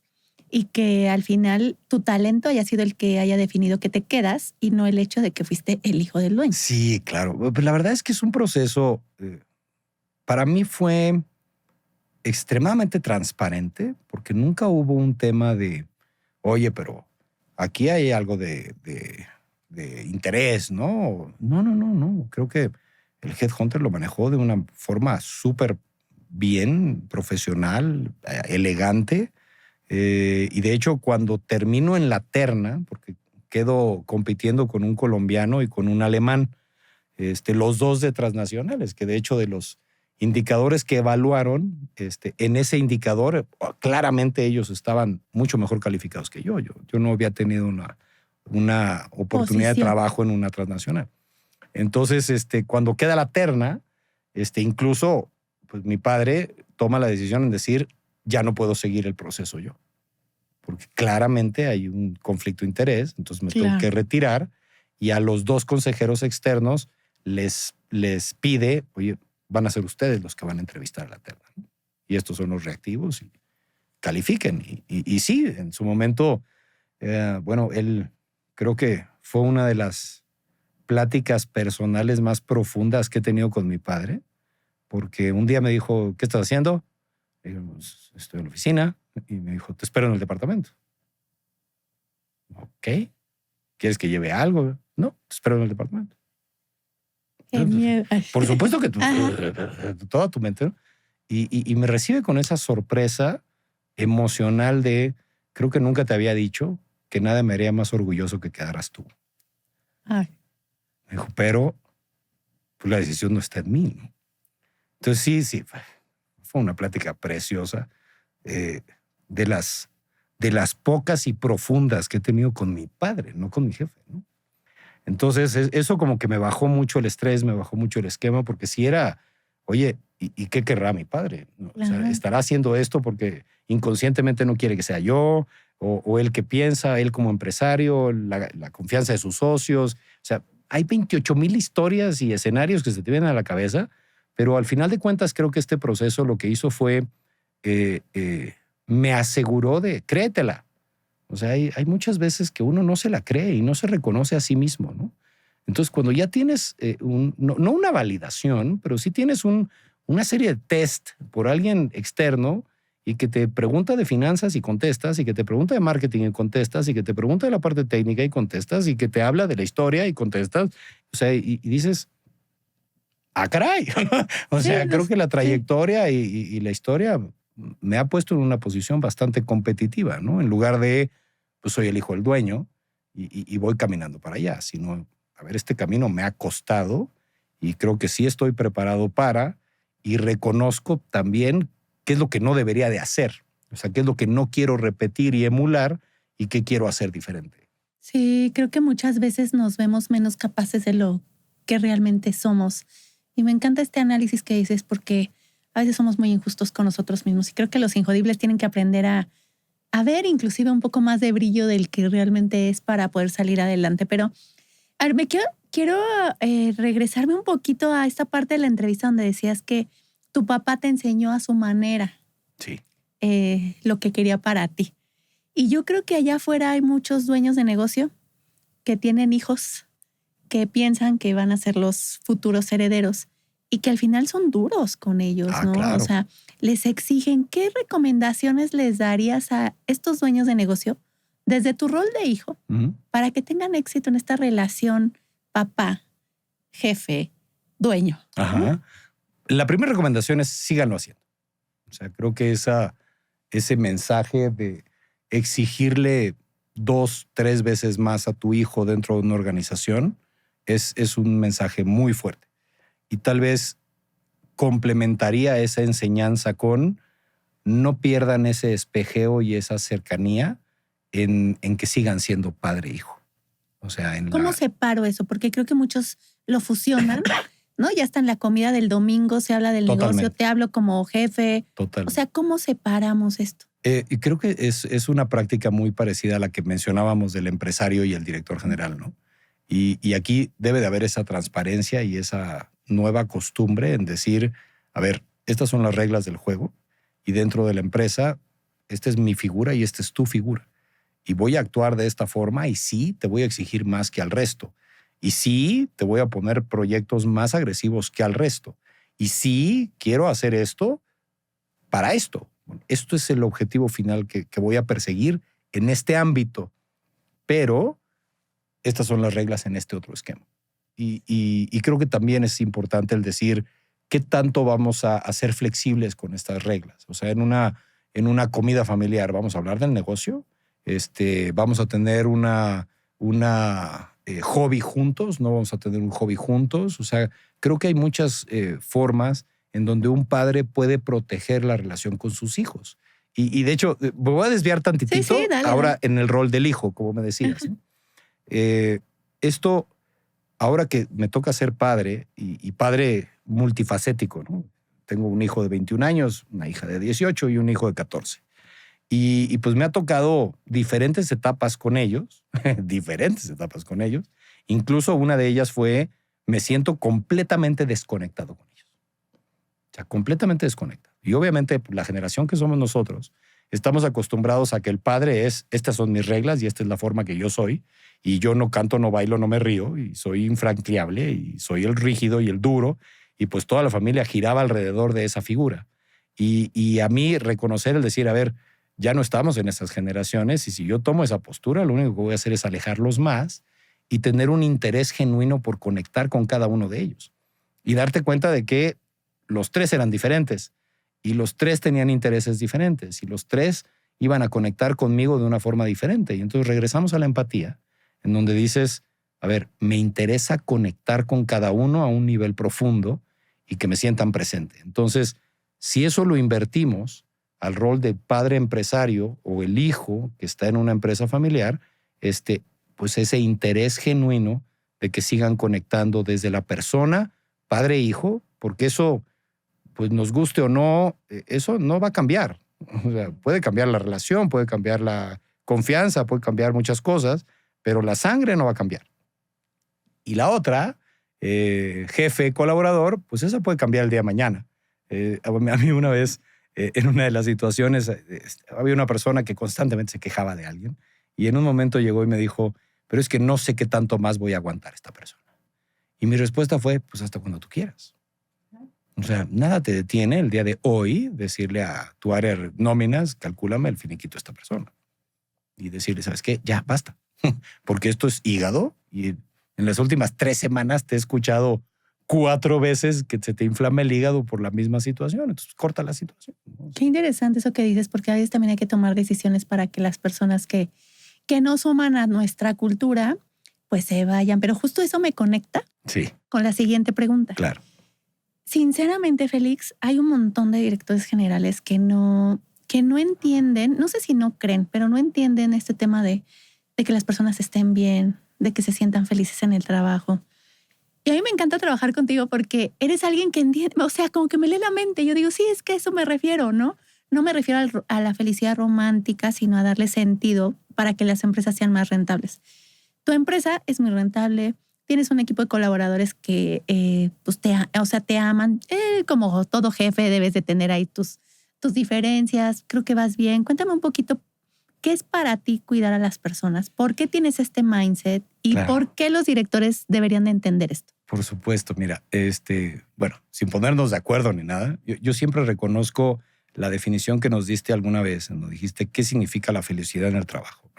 Y que al final tu talento haya sido el que haya definido que te quedas y no el hecho de que fuiste el hijo del dueño. Sí, claro. Pues la verdad es que es un proceso, para mí fue extremadamente transparente porque nunca hubo un tema de, oye, pero aquí hay algo de interés, ¿no? No. Creo que el headhunter lo manejó de una forma súper bien, profesional, elegante. Y de hecho, cuando termino en la terna, porque quedo compitiendo con un colombiano y con un alemán, los dos de transnacionales, que de hecho de los indicadores que evaluaron, en ese indicador, claramente ellos estaban mucho mejor calificados que yo. Yo no había tenido una oportunidad de trabajo en una transnacional. Entonces, cuando queda la terna, incluso pues, mi padre toma la decisión en decir, ya no puedo seguir el proceso yo. Porque claramente hay un conflicto de interés, entonces me tengo que retirar y a los dos consejeros externos les pide, oye, van a ser ustedes los que van a entrevistar a la terna, ¿no? Y estos son los reactivos y califiquen. Y sí, en su momento Bueno, él creo que fue una de las pláticas personales más profundas que he tenido con mi padre, porque un día me dijo, ¿qué estás haciendo? Le digo, "Pues, estoy en la oficina", y me dijo, te espero en el departamento. Ok, ¿quieres que lleve algo? No, te espero en el departamento. Qué miedo. Por supuesto que Ajá. toda tu mente, ¿no? Y me recibe con esa sorpresa emocional de, creo que nunca te había dicho que nada me haría más orgulloso que quedaras tú. Ay, Me dijo, pero pues, la decisión no está en mí, ¿no? Entonces sí, fue una plática preciosa, eh, de las pocas y profundas que he tenido con mi padre, no con mi jefe, ¿no? Entonces, eso como que me bajó mucho el estrés, me bajó mucho el esquema, porque si era, oye, ¿y qué querrá mi padre? ¿No? O sea, claro. ¿estará haciendo esto porque inconscientemente no quiere que sea yo? ¿O él que piensa, él como empresario, la confianza de sus socios? O sea, hay 28,000 historias y escenarios que se te vienen a la cabeza, pero al final de cuentas creo que este proceso lo que hizo fue, eh, eh, me aseguró de, créetela. O sea, hay muchas veces que uno no se la cree y no se reconoce a sí mismo, ¿no? Entonces, cuando ya tienes no una validación, pero sí tienes una serie de test por alguien externo y que te pregunta de finanzas y contestas, y que te pregunta de marketing y contestas, y que te pregunta de la parte técnica y contestas, y que te habla de la historia y contestas, o sea, y dices, ¡ah, caray! O Sí, sea, creo que la sí. trayectoria y la historia me ha puesto en una posición bastante competitiva, ¿no? En lugar de, pues soy el hijo del dueño y voy caminando para allá, sino, a ver, este camino me ha costado y creo que sí estoy preparado para, y reconozco también qué es lo que no debería de hacer, o sea, qué es lo que no quiero repetir y emular y qué quiero hacer diferente. Sí, creo que muchas veces nos vemos menos capaces de lo que realmente somos. Y me encanta este análisis que dices porque a veces somos muy injustos con nosotros mismos y creo que los injodibles tienen que aprender a ver inclusive un poco más de brillo del que realmente es para poder salir adelante. Pero, a ver, quiero regresarme un poquito a esta parte de la entrevista donde decías que tu papá te enseñó a su manera Sí. lo que quería para ti. Y yo creo que allá afuera hay muchos dueños de negocio que tienen hijos que piensan que van a ser los futuros herederos y que al final son duros con ellos, Ah, ¿no? O claro. sea, les exigen. ¿Qué recomendaciones les darías a estos dueños de negocio desde tu rol de hijo Ujú. para que tengan éxito en esta relación papá, jefe, dueño, ¿no? Ajá. La primera recomendación es síganlo haciendo. O sea, creo que ese mensaje de exigirle 2, 3 veces más a tu hijo dentro de una organización es un mensaje muy fuerte. Y tal vez complementaría esa enseñanza con no pierdan ese espejeo y esa cercanía en que sigan siendo padre e hijo. O sea, en ¿Cómo la... separo eso? Porque creo que muchos lo fusionan, ¿no? Ya está en la comida del domingo, se habla del negocio, Totalmente, te hablo como jefe. O totalmente. sea, ¿cómo separamos esto? Y creo que es una práctica muy parecida a la que mencionábamos del empresario y el director general, ¿no? Y aquí debe de haber esa transparencia y esa nueva costumbre en decir, a ver, estas son las reglas del juego y dentro de la empresa, esta es mi figura y esta es tu figura. Y voy a actuar de esta forma y sí, te voy a exigir más que al resto. Y sí, te voy a poner proyectos más agresivos que al resto. Y sí, quiero hacer esto para esto. Bueno, esto es el objetivo final que voy a perseguir en este ámbito, pero estas son las reglas en este otro esquema. Y creo que también es importante el decir qué tanto vamos a ser flexibles con estas reglas. O sea, en una comida familiar, ¿vamos a hablar del negocio? ¿Vamos a tener una hobby juntos? ¿No vamos a tener un hobby juntos? O sea, creo que hay muchas formas en donde un padre puede proteger la relación con sus hijos. Y de hecho, me voy a desviar Sí, sí, tantitito dale, ahora dale. en el rol del hijo, como me decías, ¿no? Esto, ahora que me toca ser padre y padre multifacético, ¿no? Tengo un hijo de 21 años, una hija de 18 y un hijo de 14. Y pues me ha tocado diferentes etapas con ellos, diferentes etapas con ellos. Incluso una de ellas fue, me siento completamente desconectado con ellos. O sea, completamente desconectado. Y obviamente la generación que somos nosotros estamos acostumbrados a que el padre estas son mis reglas y esta es la forma que yo soy, y yo no canto, no bailo, no me río, y soy infranqueable, y soy el rígido y el duro, y pues toda la familia giraba alrededor de esa figura. Y a mí reconocer el decir, a ver, ya no estamos en esas generaciones, y si yo tomo esa postura, lo único que voy a hacer es alejarlos más y tener un interés genuino por conectar con cada uno de ellos. Y darte cuenta de que los tres eran diferentes, y los tres tenían intereses diferentes, y los tres iban a conectar conmigo de una forma diferente. Y entonces regresamos a la empatía, en donde dices, a ver, me interesa conectar con cada uno a un nivel profundo y que me sientan presente. Entonces, si eso lo invertimos al rol de padre empresario o el hijo que está en una empresa familiar, pues ese interés genuino de que sigan conectando desde la persona, padre e hijo, porque eso, pues nos guste o no, eso no va a cambiar. O sea, puede cambiar la relación, puede cambiar la confianza, puede cambiar muchas cosas, pero la sangre no va a cambiar. Y la otra, jefe, colaborador, pues esa puede cambiar el día de mañana. A mí una vez, en una de las situaciones, había una persona que constantemente se quejaba de alguien, y en un momento llegó y me dijo, pero es que no sé qué tanto más voy a aguantar esta persona. Y mi respuesta fue, pues hasta cuando tú quieras. O sea, nada te detiene el día de hoy decirle a tu área de nóminas, calcúlame el finiquito de esta persona. Y decirle, ¿sabes qué? Ya, basta. Porque esto es hígado, y en las últimas 3 semanas te he escuchado 4 veces que se te inflama el hígado por la misma situación. Entonces, corta la situación, ¿no? Qué interesante eso que dices, porque a veces también hay que tomar decisiones para que las personas que no suman a nuestra cultura, pues se vayan. Pero justo eso me conecta con la siguiente pregunta. Claro. Sinceramente, Félix, hay un montón de directores generales que no entienden, no sé si no creen, pero no entienden este tema de que las personas estén bien, de que se sientan felices en el trabajo. Y a mí me encanta trabajar contigo porque eres alguien que entiende, o sea, como que me lee la mente. Yo digo, sí, es que a eso me refiero, ¿no? No me refiero a la felicidad romántica, sino a darle sentido para que las empresas sean más rentables. Tu empresa es muy rentable, tienes un equipo de colaboradores que pues te aman. Como todo jefe debes de tener ahí tus diferencias. Creo que vas bien. Cuéntame un poquito, ¿qué es para ti cuidar a las personas? ¿Por qué tienes este mindset? ¿Y Claro. por qué los directores deberían de entender esto? Por supuesto, mira, bueno, sin ponernos de acuerdo ni nada, yo siempre reconozco la definición que nos diste alguna vez, en donde dijiste qué significa la felicidad en el trabajo.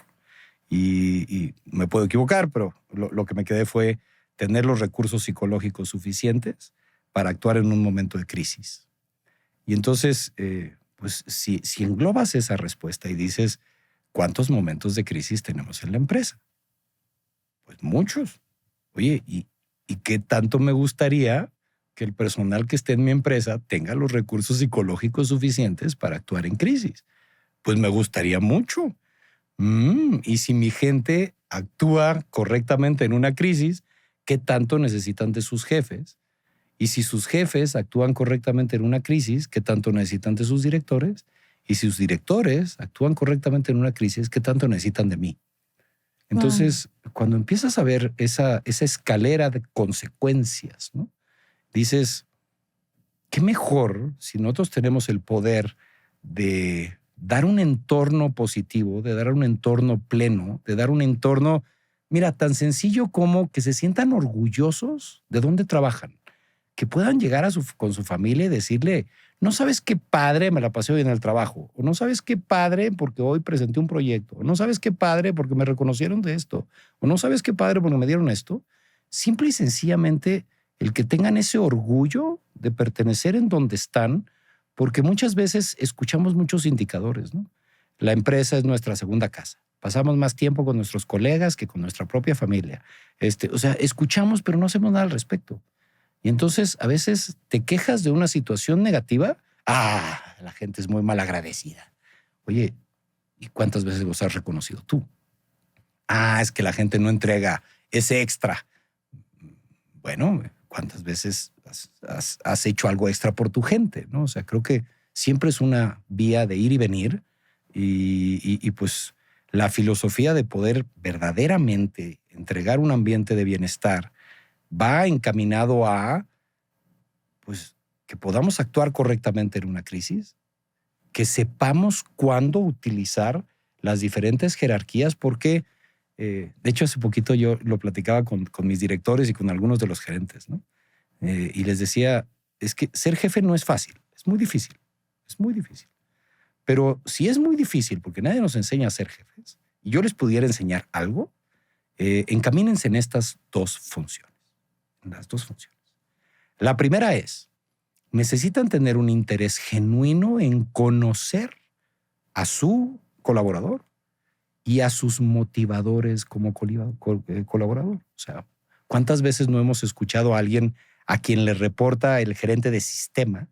Y me puedo equivocar, pero lo que me quedé fue tener los recursos psicológicos suficientes para actuar en un momento de crisis. Y entonces, pues si englobas esa respuesta y dices, ¿cuántos momentos de crisis tenemos en la empresa? Pues muchos. Oye, ¿y qué tanto me gustaría que el personal que esté en mi empresa tenga los recursos psicológicos suficientes para actuar en crisis? Pues me gustaría mucho. Y si mi gente actúa correctamente en una crisis, ¿qué tanto necesitan de sus jefes? Y si sus jefes actúan correctamente en una crisis, ¿qué tanto necesitan de sus directores? Y si sus directores actúan correctamente en una crisis, ¿qué tanto necesitan de mí? Entonces, cuando empiezas a ver esa escalera de consecuencias, ¿no? Dices, qué mejor si nosotros tenemos el poder de dar un entorno positivo, de dar un entorno pleno, de dar un entorno, mira, tan sencillo como que se sientan orgullosos de dónde trabajan, que puedan llegar con su familia y decirle, no sabes qué padre me la pasé hoy en el trabajo, o no sabes qué padre porque hoy presenté un proyecto, o no sabes qué padre porque me reconocieron de esto, o no sabes qué padre porque me dieron esto. Simple y sencillamente el que tengan ese orgullo de pertenecer en donde están, porque muchas veces escuchamos muchos indicadores, ¿no? La empresa es nuestra segunda casa. Pasamos más tiempo con nuestros colegas que con nuestra propia familia. O sea, escuchamos, pero no hacemos nada al respecto. Y entonces a veces te quejas de una situación negativa. La gente es muy mal agradecida. Oye, ¿y cuántas veces los has reconocido tú? Es que la gente no entrega ese extra. Bueno, ¿cuántas veces has hecho algo extra por tu gente, ¿no? O sea, creo que siempre es una vía de ir y venir y pues la filosofía de poder verdaderamente entregar un ambiente de bienestar va encaminado a pues que podamos actuar correctamente en una crisis que sepamos cuándo utilizar las diferentes jerarquías, porque, de hecho, hace poquito yo lo platicaba con mis directores y con algunos de los gerentes, ¿no? Y les decía, es que ser jefe no es fácil, es muy difícil, es muy difícil. Pero si es muy difícil, porque nadie nos enseña a ser jefes, y yo les pudiera enseñar algo, encamínense en estas dos funciones, en las dos funciones. La primera es, necesitan tener un interés genuino en conocer a su colaborador y a sus motivadores como colaborador. O sea, ¿cuántas veces no hemos escuchado a alguien a quien le reporta el gerente de sistemas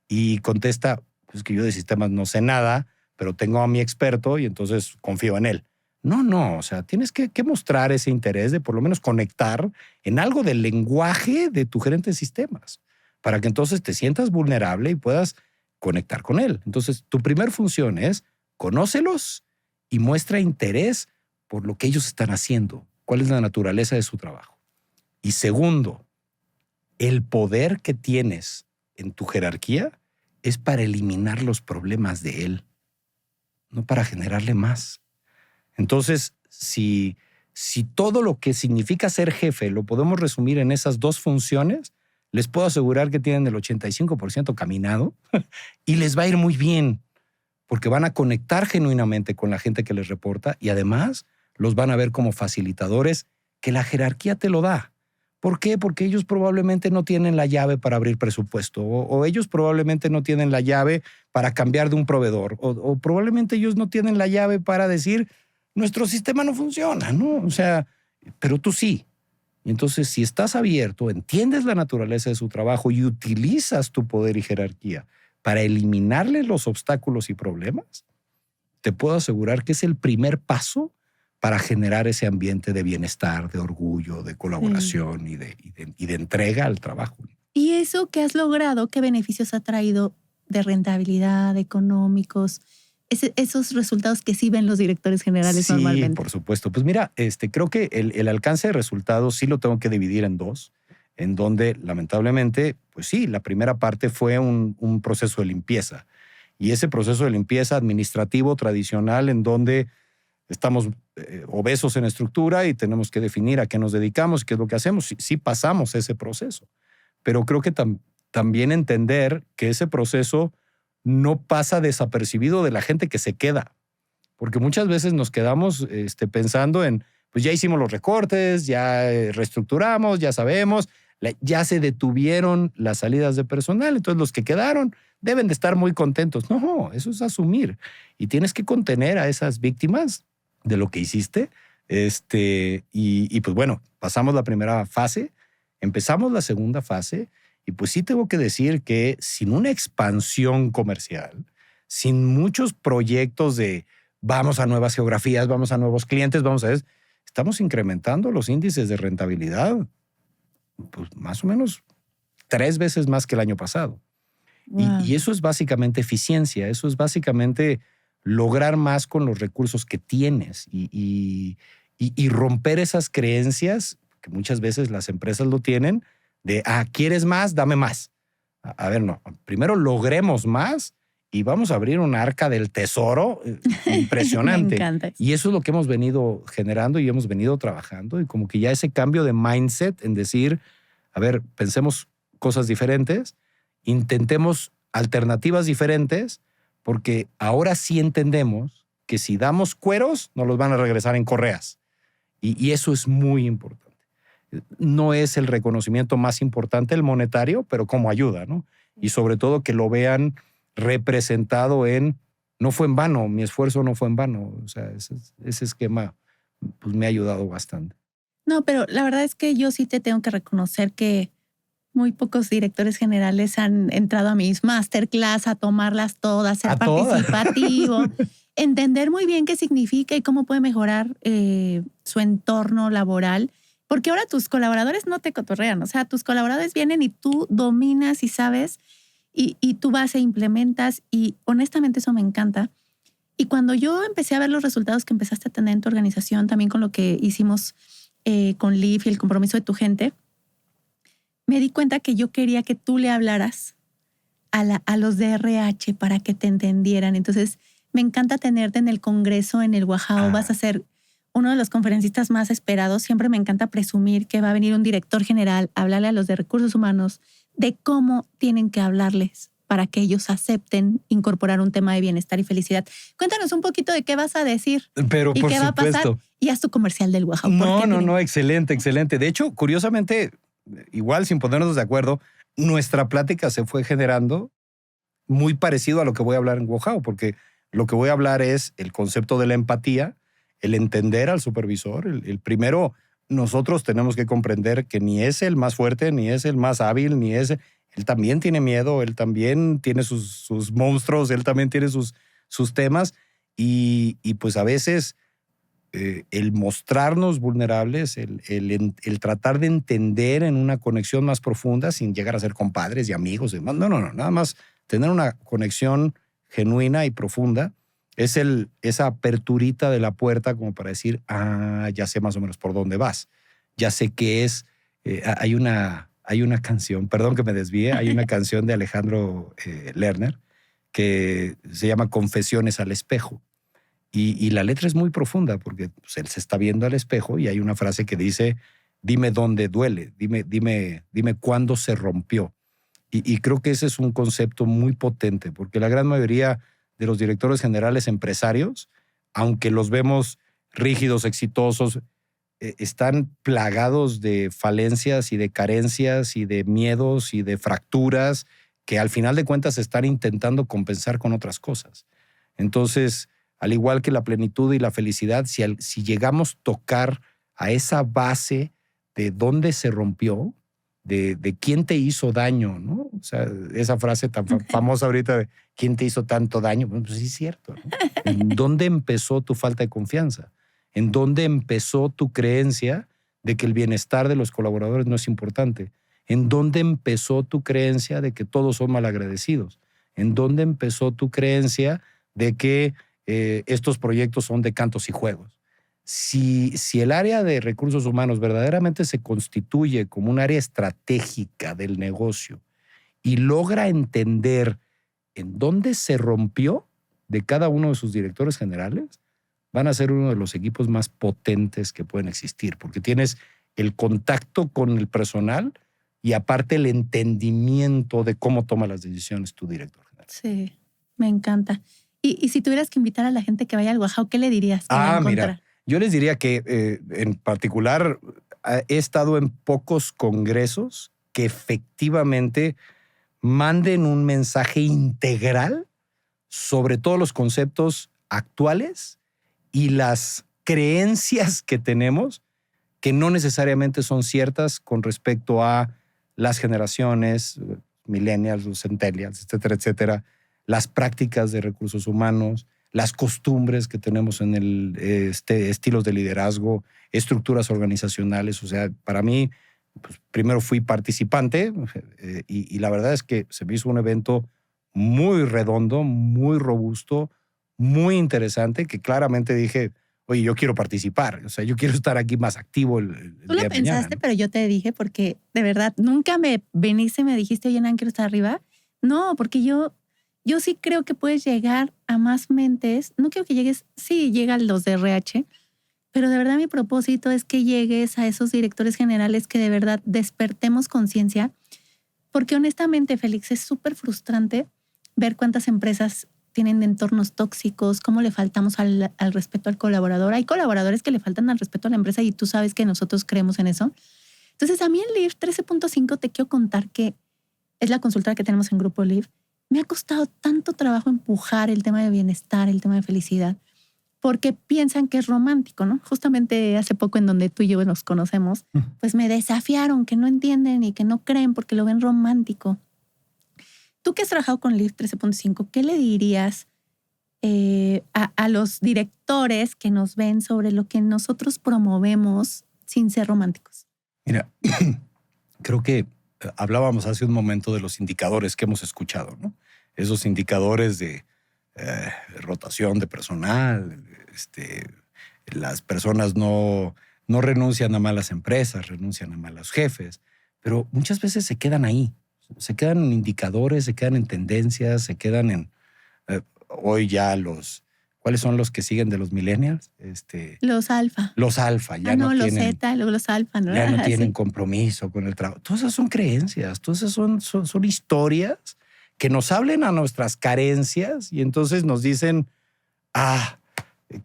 y contesta, pues que yo de sistemas no sé nada, pero tengo a mi experto y entonces confío en él? No, o sea, tienes que mostrar ese interés de por lo menos conectar en algo del lenguaje de tu gerente de sistemas, para que entonces te sientas vulnerable y puedas conectar con él. Entonces, tu primer función es conócelos y muestra interés por lo que ellos están haciendo, cuál es la naturaleza de su trabajo. Y segundo, el poder que tienes en tu jerarquía es para eliminar los problemas de él, no para generarle más. Entonces, si todo lo que significa ser jefe lo podemos resumir en esas dos funciones, les puedo asegurar que tienen el 85% caminado y les va a ir muy bien, porque van a conectar genuinamente con la gente que les reporta y además los van a ver como facilitadores que la jerarquía te lo da. ¿Por qué? Porque ellos probablemente no tienen la llave para abrir presupuesto o ellos probablemente no tienen la llave para cambiar de un proveedor o probablemente ellos no tienen la llave para decir nuestro sistema no funciona, ¿no? O sea, pero tú sí. Y entonces, si estás abierto, entiendes la naturaleza de su trabajo y utilizas tu poder y jerarquía para eliminarle los obstáculos y problemas, te puedo asegurar que es el primer paso para generar ese ambiente de bienestar, de orgullo, de colaboración y de entrega al trabajo. ¿Y eso que has logrado, qué beneficios ha traído de rentabilidad, económicos? Esos resultados que sí ven los directores generales normalmente. Sí, por supuesto. Pues mira, creo que el alcance de resultados sí lo tengo que dividir en dos, en donde lamentablemente, pues sí, la primera parte fue un proceso de limpieza. Y ese proceso de limpieza administrativo tradicional en donde estamos obesos en estructura y tenemos que definir a qué nos dedicamos y qué es lo que hacemos. Sí pasamos ese proceso, pero creo que también entender que ese proceso no pasa desapercibido de la gente que se queda. Porque muchas veces nos quedamos pensando en, pues ya hicimos los recortes, ya reestructuramos, ya sabemos, ya se detuvieron las salidas de personal, entonces los que quedaron deben de estar muy contentos. No, eso es asumir. Y tienes que contener a esas víctimas de lo que hiciste. Y pues bueno, pasamos la primera fase, empezamos la segunda fase. Y pues sí tengo que decir que sin una expansión comercial, sin muchos proyectos de vamos a nuevas geografías, vamos a nuevos clientes, estamos incrementando los índices de rentabilidad, pues más o menos 3 veces más que el año pasado. Wow. Y eso es básicamente eficiencia, eso es básicamente lograr más con los recursos que tienes y romper esas creencias que muchas veces las empresas lo tienen, de, ¿quieres más? Dame más. A ver, no. Primero logremos más y vamos a abrir un arca del tesoro impresionante. Me encanta. Y eso es lo que hemos venido generando y hemos venido trabajando. Y como que ya ese cambio de mindset en decir, a ver, pensemos cosas diferentes, intentemos alternativas diferentes, porque ahora sí entendemos que si damos cueros, nos los van a regresar en correas. Y eso es muy importante. No es el reconocimiento más importante el monetario, pero como ayuda, ¿no? Y sobre todo que lo vean representado en no fue en vano, mi esfuerzo no fue en vano. O sea, ese esquema pues me ha ayudado bastante. No, pero la verdad es que yo sí te tengo que reconocer que muy pocos directores generales han entrado a mis masterclass a tomarlas todas, ser participativo, entender muy bien qué significa y cómo puede mejorar su entorno laboral. Porque ahora tus colaboradores no te cotorrean, o sea, tus colaboradores vienen y tú dominas y sabes y tú vas e implementas y honestamente eso me encanta. Y cuando yo empecé a ver los resultados que empezaste a tener en tu organización, también con lo que hicimos con Leaf y el compromiso de tu gente, me di cuenta que yo quería que tú le hablaras a los de RH para que te entendieran. Entonces, me encanta tenerte en el Congreso en el Guajao. Vas a ser uno de los conferencistas más esperados. Siempre me encanta presumir que va a venir un director general a hablarle a los de recursos humanos de cómo tienen que hablarles para que ellos acepten incorporar un tema de bienestar y felicidad. Cuéntanos un poquito de qué vas a decir. Pero y por qué va a pasar. supuesto. Y haz tu comercial del Guajao. No, excelente, excelente. De hecho, curiosamente, igual sin ponernos de acuerdo, nuestra plática se fue generando muy parecido a lo que voy a hablar en Guajao, porque lo que voy a hablar es el concepto de la empatía, el entender al supervisor. El primero, nosotros tenemos que comprender que ni es el más fuerte, ni es el más hábil, ni es... Él también tiene miedo, él también tiene sus monstruos, él también tiene sus temas y pues a veces el mostrarnos vulnerables, el tratar de entender en una conexión más profunda sin llegar a ser compadres y amigos. No, nada más tener una conexión genuina y profunda es esa aperturita de la puerta como para decir, ya sé más o menos por dónde vas, ya sé qué es. Hay una canción, perdón que me desvíe, hay una canción de Alejandro Lerner que se llama Confesiones al espejo. Y la letra es muy profunda porque pues, él se está viendo al espejo y hay una frase que dice, dime dónde duele, dime cuándo se rompió. Y creo que ese es un concepto muy potente porque la gran mayoría de los directores generales empresarios, aunque los vemos rígidos, exitosos, están plagados de falencias y de carencias y de miedos y de fracturas que al final de cuentas están intentando compensar con otras cosas. Entonces, al igual que la plenitud y la felicidad, si llegamos a tocar a esa base de dónde se rompió, de quién te hizo daño, ¿no? O sea, esa frase tan famosa ahorita de quién te hizo tanto daño, pues sí es cierto, ¿no? ¿En dónde empezó tu falta de confianza? ¿En dónde empezó tu creencia de que el bienestar de los colaboradores no es importante? ¿En dónde empezó tu creencia de que todos son malagradecidos? ¿En dónde empezó tu creencia de que estos proyectos son de cantos y juegos? Si el área de recursos humanos verdaderamente se constituye como un área estratégica del negocio y logra entender en dónde se rompió de cada uno de sus directores generales, van a ser uno de los equipos más potentes que pueden existir, porque tienes el contacto con el personal y aparte el entendimiento de cómo toma las decisiones tu director general. Sí, me encanta. Y si tuvieras que invitar a la gente que vaya al Guajao, ¿qué le dirías? Mira, yo les diría que en particular he estado en pocos congresos que efectivamente manden un mensaje integral sobre todos los conceptos actuales y las creencias que tenemos que no necesariamente son ciertas con respecto a las generaciones, millennials, los centennials, etcétera, etcétera, las prácticas de recursos humanos, las costumbres que tenemos en estilos de liderazgo, estructuras organizacionales. O sea, para mí, pues, primero fui participante y la verdad es que se me hizo un evento muy redondo, muy robusto, muy interesante, que claramente dije, oye, yo quiero participar, o sea, yo quiero estar aquí más activo el Tú lo día de pensaste, mañana, ¿no? pero yo te dije porque de verdad nunca me viniste y me dijiste, oye, Nan, quiero estar arriba. No, porque yo sí creo que puedes llegar a más mentes. No quiero que llegues, sí, llegan los de RH, pero de verdad mi propósito es que llegues a esos directores generales que de verdad despertemos conciencia, porque honestamente, Félix, es súper frustrante ver cuántas empresas tienen entornos tóxicos, cómo le faltamos al respeto al colaborador. Hay colaboradores que le faltan al respeto a la empresa y tú sabes que nosotros creemos en eso. Entonces, a mí en LIV 13.5 te quiero contar que es la consultora que tenemos en Grupo LIV. Me ha costado tanto trabajo empujar el tema de bienestar, el tema de felicidad, porque piensan que es romántico, ¿no? Justamente hace poco en donde tú y yo nos conocemos, pues me desafiaron que no entienden y que no creen porque lo ven romántico. Tú que has trabajado con LIV 13.5, ¿qué le dirías a los directores que nos ven sobre lo que nosotros promovemos sin ser románticos? Mira, creo que hablábamos hace un momento de los indicadores que hemos escuchado, ¿no? Esos indicadores de rotación de personal, las personas no renuncian a malas empresas, renuncian a malos jefes, pero muchas veces se quedan ahí. Se quedan en indicadores, se quedan en tendencias, se quedan en... hoy ya ¿cuáles son los que siguen de los millennials? Los alfa. Los alfa. Ya no, los tienen, zeta, luego los alfa, ¿no? ya no tienen Sí. compromiso con el trabajo. Todas esas son creencias, todas esas son historias que nos hablen a nuestras carencias y entonces nos dicen,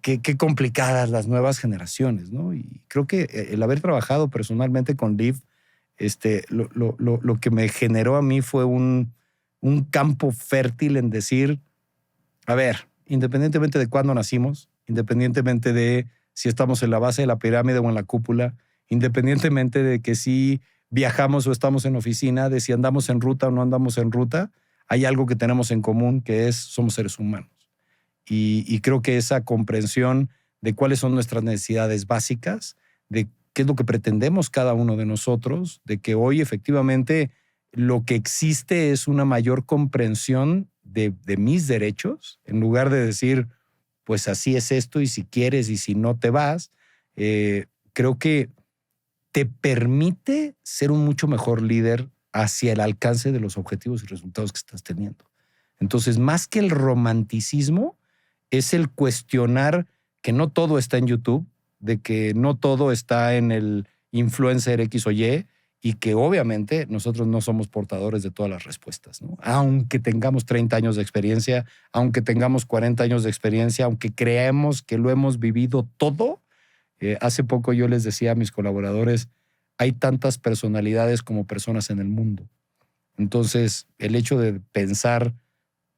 qué complicadas las nuevas generaciones, ¿no? Y creo que el haber trabajado personalmente con Liv, lo que me generó a mí fue un campo fértil en decir, a ver, independientemente de cuándo nacimos, independientemente de si estamos en la base de la pirámide o en la cúpula, independientemente de que si viajamos o estamos en oficina, de si andamos en ruta o no andamos en ruta, hay algo que tenemos en común, que es somos seres humanos. Y creo que esa comprensión de cuáles son nuestras necesidades básicas, de qué es lo que pretendemos cada uno de nosotros, de que hoy efectivamente lo que existe es una mayor comprensión de mis derechos, en lugar de decir, pues así es esto y si quieres y si no te vas, creo que te permite ser un mucho mejor líder hacia el alcance de los objetivos y resultados que estás teniendo. Entonces, más que el romanticismo, es el cuestionar que no todo está en YouTube, de que no todo está en el influencer X o Y, y que obviamente nosotros no somos portadores de todas las respuestas, ¿no? Aunque tengamos 30 años de experiencia, aunque tengamos 40 años de experiencia, aunque creemos que lo hemos vivido todo. Hace poco yo les decía a mis colaboradores, hay tantas personalidades como personas en el mundo. Entonces, el hecho de pensar,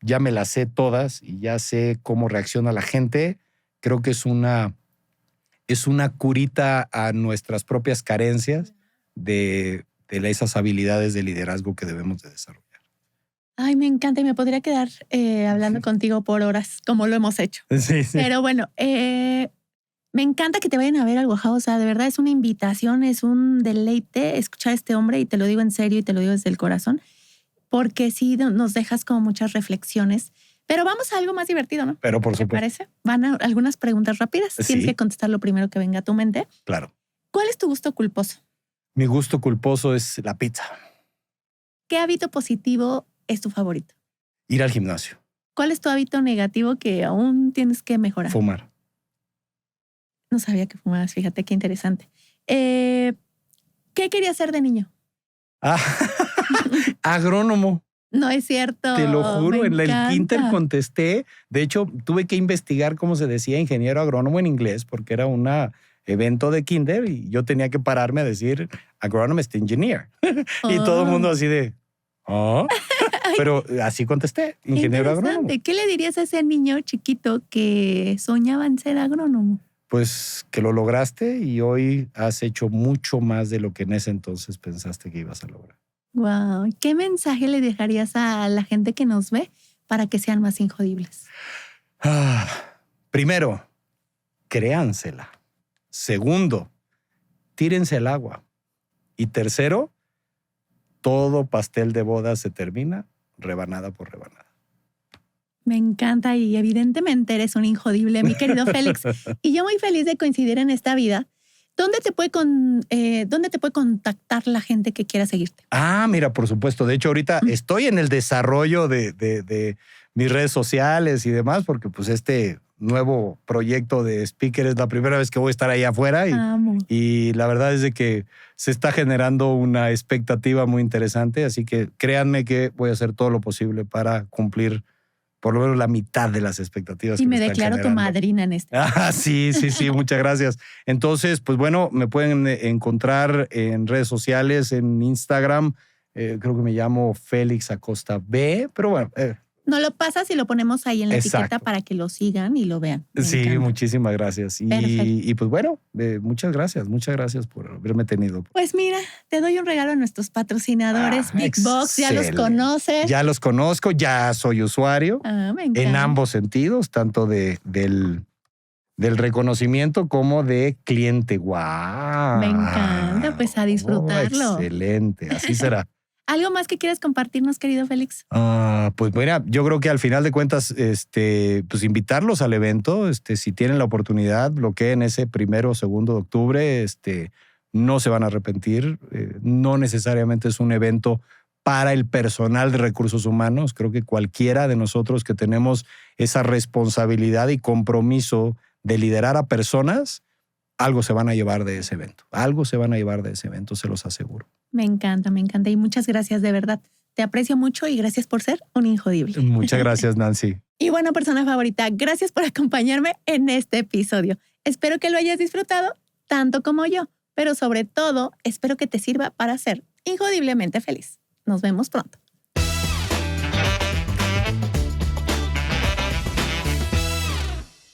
ya me las sé todas y ya sé cómo reacciona la gente, creo que es una curita a nuestras propias carencias de esas habilidades de liderazgo que debemos de desarrollar. Ay, me encanta y me podría quedar hablando contigo por horas, como lo hemos hecho. Sí. Pero bueno, me encanta que te vayan a ver al Guajao. O sea, de verdad es una invitación, es un deleite escuchar a este hombre y te lo digo en serio y te lo digo desde el corazón, porque sí nos dejas como muchas reflexiones. Pero vamos a algo más divertido, ¿no? Pero por ¿Te supuesto. parece? Van a algunas preguntas rápidas. Sí. Tienes que contestar lo primero que venga a tu mente. Claro. ¿Cuál es tu gusto culposo? Mi gusto culposo es la pizza. ¿Qué hábito positivo es tu favorito? Ir al gimnasio. ¿Cuál es tu hábito negativo que aún tienes que mejorar? Fumar. No sabía que fumabas, fíjate qué interesante. ¿Qué querías ser de niño? Agrónomo. No es cierto. Te lo juro, me en el encanta. kinder contesté. De hecho, tuve que investigar cómo se decía ingeniero agrónomo en inglés porque era un evento de kinder y yo tenía que pararme a decir agronomist engineer. Y todo el mundo así de, Pero así contesté, ingeniero agrónomo. ¿Qué le dirías a ese niño chiquito que soñaba en ser agrónomo? Pues que lo lograste y hoy has hecho mucho más de lo que en ese entonces pensaste que ibas a lograr. Wow. ¿Qué mensaje le dejarías a la gente que nos ve para que sean más injodibles? Primero, créansela. Segundo, tírense al agua. Y tercero, todo pastel de boda se termina rebanada por rebanada. Me encanta y evidentemente eres un injodible, mi querido Félix. Y yo muy feliz de coincidir en esta vida. ¿Dónde te puede contactar la gente que quiera seguirte? Mira, por supuesto. De hecho, ahorita estoy en el desarrollo de mis redes sociales y demás, porque pues este nuevo proyecto de speaker es la primera vez que voy a estar ahí afuera y la verdad es de que se está generando una expectativa muy interesante. Así que créanme que voy a hacer todo lo posible para cumplir por lo menos la mitad de las expectativas. Y que me están declaro generando. tu madrina en este. Sí, muchas gracias. Entonces, pues bueno, me pueden encontrar en redes sociales, en Instagram. Creo que me llamo Félix Acosta B, pero bueno. No lo pasas y lo ponemos ahí en la etiqueta para que lo sigan y lo vean. Sí, muchísimas gracias. Y pues bueno, muchas gracias por haberme tenido. Pues mira, te doy un regalo a nuestros patrocinadores Big Box, ya los conoces. Ya los conozco, ya soy usuario. Me encanta. En ambos sentidos, tanto del reconocimiento como de cliente. ¡Guau! Me encanta, pues a disfrutarlo. Excelente, así será. ¿Algo más que quieras compartirnos, querido Félix? Pues mira, yo creo que al final de cuentas, pues invitarlos al evento, si tienen la oportunidad, bloqueen ese 1 o 2 de octubre, no se van a arrepentir. No necesariamente es un evento para el personal de recursos humanos. Creo que cualquiera de nosotros que tenemos esa responsabilidad y compromiso de liderar a personas, algo se van a llevar de ese evento. Algo se van a llevar de ese evento, se los aseguro. Me encanta y muchas gracias de verdad. Te aprecio mucho y gracias por ser un Injodible. Muchas gracias, Nancy. Y bueno, persona favorita, gracias por acompañarme en este episodio. Espero que lo hayas disfrutado tanto como yo, pero sobre todo espero que te sirva para ser injodiblemente feliz. Nos vemos pronto.